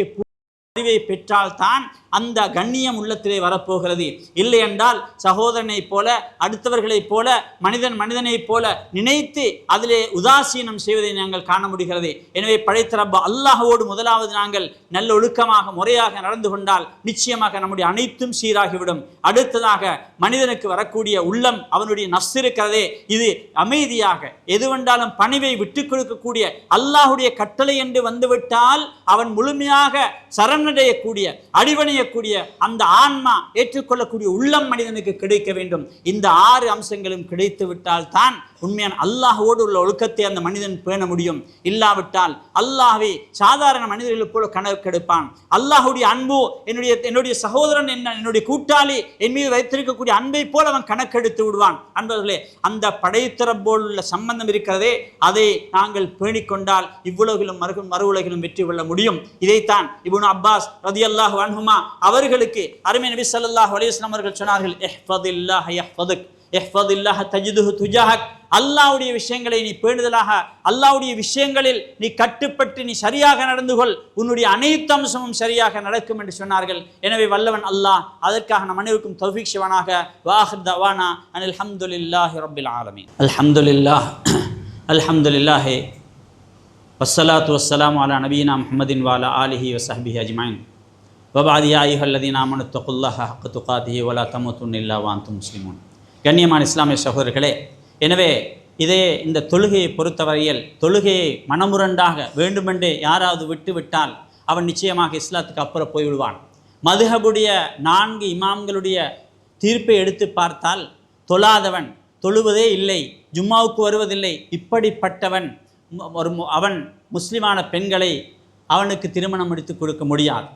அறிவை பெற்றால்தான் அந்த கண்ணியம் உள்ளத்திலே வரப்போகிறது. இல்லை என்றால் சகோதரனைப் போல, அடுத்தவர்களைப் போல, மனிதனைப் போல நினைத்து அதிலே உதாசீனம் செய்வதை நாங்கள் காண முடிகிறது. எனவே படைத்த ரப்ப அல்லாஹ்வோடு முதலாவது நாங்கள் நல்ல ஒழுக்கமாக முறையாக நடந்து கொண்டால் நிச்சயமாக நம்முடைய அனைத்தும் சீராகிவிடும். அடுத்ததாக மனிதனுக்கு வரக்கூடிய உள்ளம், அவனுடைய நஃப்ஸ் இருக்கிறதே, இது அமைதியாக எதுவென்றாலும் பணிவை விட்டுக் கொடுக்கக்கூடிய அல்லாஹுடைய கட்டளை என்று வந்துவிட்டால் அவன் முழுமையாக சரணடையக்கூடிய, அடிவணையக்கூடிய அந்த ஆன்மா ஏற்றுக்கொள்ளக்கூடிய உள்ளம் மனிதனுக்கு கிடைக்க வேண்டும். இந்த 6 அம்சங்களும் கிடைத்து விட்டால் தான் உண்மையான அல்லாஹ்வோடு உள்ள ஒழுக்கத்தை அந்த மனிதன் பேண முடியும். இல்லாவிட்டால் அல்லாஹ்வை சாதாரண மனிதர்களைப் போல கணக்கெடுப்பான். அல்லாஹுடைய அன்பு, என்னுடைய சகோதரன், என்னுடைய கூட்டாளி என் மீது வைத்திருக்கக்கூடிய அன்பை போல அவன் கணக்கெடுத்து விடுவான். அன்பர்களே, அந்த படைத்தரப்போல் உள்ள சம்பந்தம் இருக்கிறதே, அதை நாங்கள் பேணிக்கொண்டால் இவ்வுலகிலும் மறு உலகிலும் வெற்றி கொள்ள முடியும். இதைத்தான் இப்னு அப்பாஸ் ரலியல்லாஹு அன்ஹுமா அவர்களுக்கு அருமை நபி ஸல்லல்லாஹு அலைஹி வஸல்லம் அவர்கள் சொன்னார்கள், இஹ்ஃபதில்லாஹ யஹ்ஃபதுக் இஹ்ஃபதில்லாஹ தஜிதுஹு துஜாஹக். அல்லாஹ்வுடைய விஷயங்களை நீ பேணுதலாக, அல்லாஹ்வுடைய விஷயங்களில் நீ கட்டுப்பட்டு நீ சரியாக நடந்து கொள், உன்னுடைய அனைத்து அம்சமும் சரியாக நடக்கும் என்று சொன்னார்கள். எனவே வல்லவன் அல்லாஹ் அதற்காக நம் அனைவருக்கும் தௌஃபீக் செய்வானாக. வாஹிர் தவானா அனில் ஹம்துலில்லாஹி ரப்பில் ஆலமீன். அல்ஹம்துலில்லாஹ் அல்ஹம்துலில்லாஹி வஸ்ஸலாத்து வஸ்ஸலாமு அலா நபியினா முஹம்மதின் வ அலா ஆலிஹி வ ஸஹ்பிஹி அஜ்மஈன். வபஅத் யா அய்யுஹல்லதீன ஆமனு தக்குல்லாஹ ஹக்க துகாத்திஹி வ லா தமூதுன்ன இல்லா வ அன்தும் முஸ்லிமூன். கண்ணியமான இஸ்லாமிய சகோதரர்களே, எனவே இந்த தொழுகையை பொறுத்தவரையில் தொழுகையை மனமுரண்டாக வேண்டுமென்றே யாராவது விட்டால் அவன் நிச்சயமாக இஸ்லாத்துக்கு அப்புறம் போய்விடுவான். மதுஹபுடைய 4 இமாம்களுடைய தீர்ப்பை எடுத்து பார்த்தால் தொழாதவன், தொழுவதே இல்லை, ஜும்மாவுக்கு வருவதில்லை, இப்படிப்பட்டவன் அவன் முஸ்லிமான பெண்களை அவனுக்கு திருமணம் எடுத்து கொடுக்க முடியாது.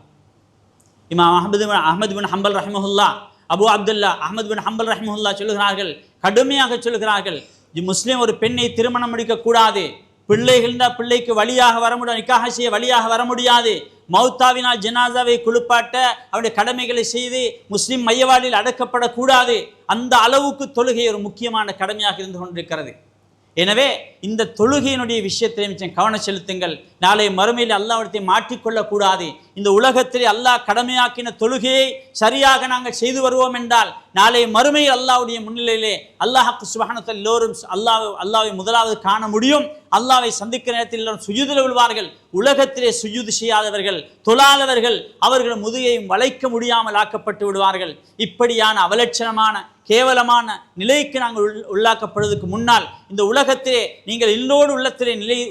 இமாம் அஹ்மத் பின் ஹம்பல் ரஹ்மஹுல்லா, அபு அப்துல்லா அஹ்மத் பின் ஹம்பல் ரஹ்மஹுல்லா சொல்லுகிறார்கள், கடுமையாக சொல்லுகிறார்கள், முஸ்லீம் ஒரு பெண்ணை திருமணம் முடிக்கக்கூடாது. பிள்ளைக்கு வழியாக வர முடியாது, நிக்காஹ் செய்ய வழியாக வர முடியாது. மௌத்தாவினால் ஜனாசாவை குளிப்பாட்ட அவருடைய கடமைகளை செய்து முஸ்லிம் மையவாடியில் அடக்கப்படக்கூடாது. அந்த அளவுக்கு தொழுகை ஒரு முக்கியமான கடமையாக இருந்து கொண்டிருக்கிறது. எனவே இந்த தொழுகையினுடைய விஷயத்திலே மிச்சம் கவனம் செலுத்துங்கள். நாளை மறுமையில் அல்லாஹ்விடத்தை மாற்றிக்கொள்ளக்கூடாது. இந்த உலகத்திலே அல்லாஹ் கடமையாக்கின தொழுகையை சரியாக நாங்கள் செய்து வருவோம் என்றால் நாளை மறுமையில் அல்லாஹ்வுடைய முன்னிலையிலே அல்லாஹ் சுப்ஹானஹு வ தஆலா எல்லோரும் அல்லாஹ்வை முதலாவது காண முடியும். அல்லாஹ்வை சந்திக்கிற நேரத்தில் எல்லோரும் சுஜூதில் விழுவார்கள். உலகத்திலே சுஜூது செய்யாதவர்கள், தொழாதவர்கள், அவர்கள் முதுகையும் வளைக்க முடியாமல் ஆக்கப்பட்டு விடுவார்கள். இப்படியான அவலட்சணமான கேவலமான நிலைக்கு நாங்கள் உள்ளாக்கப்படுவதற்கு முன்னால் இந்த உலகத்திலே நீங்கள் எல்லோடு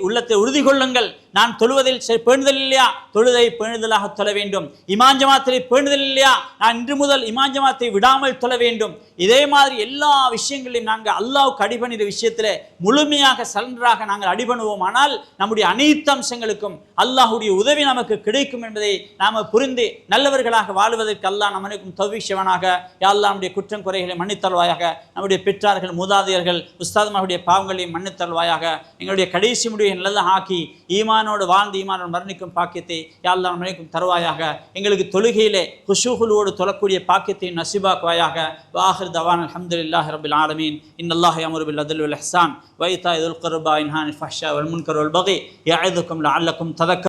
உள்ளத்தை உறுதி கொள்ளுங்கள். நான் தொழுவதில் பேணுதல் இல்லையா, தொழுதை பேணுதலாக தொழ வேண்டும். இமாம் ஜமாத்தை பேணுதல் இல்லையா, நான் இன்று முதல் இமாம் ஜமாத்தை விடாமல் தொழ வேண்டும். இதே மாதிரி எல்லா விஷயங்களையும் நாங்கள் அல்லாஹ்வுக்கு அடிபணிகிற விஷயத்தில் முழுமையாக சலண்டராக நாங்கள் அடிபணுவோம். ஆனால் நம்முடைய அனைத்து அம்சங்களுக்கும் அல்லாஹ்வுடைய உதவி நமக்கு கிடைக்கும் என்பதை நாம் புரிந்து நல்லவர்களாக வாழ்வதற்கு அல்லாஹ் நம்மளுக்கும் தௌஃபீக் செய்வானாக. யா அல்லாஹ் நம்முடைய குற்றம் குறைகளை மன்னித்தல்வாயாக. நம்முடைய பெற்றார்கள், மூதாதையர்கள், உஸ்தாதுமாருடைய பாவங்களையும் மன்னித்தல்வாயாக. எங்களுடைய கடைசி முடிவை நல்லதாக ஆக்கி ஈமானோடு வாழ்ந்து ஈமானோடு மரணிக்கும் பாக்கியத்தை யா அல்லாஹ் நம்மளுக்கும் தருவாயாக. எங்களுக்கு தொழுகையிலே குஷூஹுலோடு தொழக்கூடிய பாக்கியத்தை நசீபாக்குவாயாக. வாஹிர் தவான் அல்ஹம்துலில்லாஹி ரப்பில் ஆலமீன். இன்னல்லாஹ யஅமுரு பில் அத்லி வல் இஹ்சான் வ ஈதாஇ ذில் குர்பா வ யன்ஹா அனில் ஃபஹ்ஷாஇ வல் முன்கர் வல் பகி யஅஇதுக்கும் லஅல்லக்கும் ததக்கரூன்.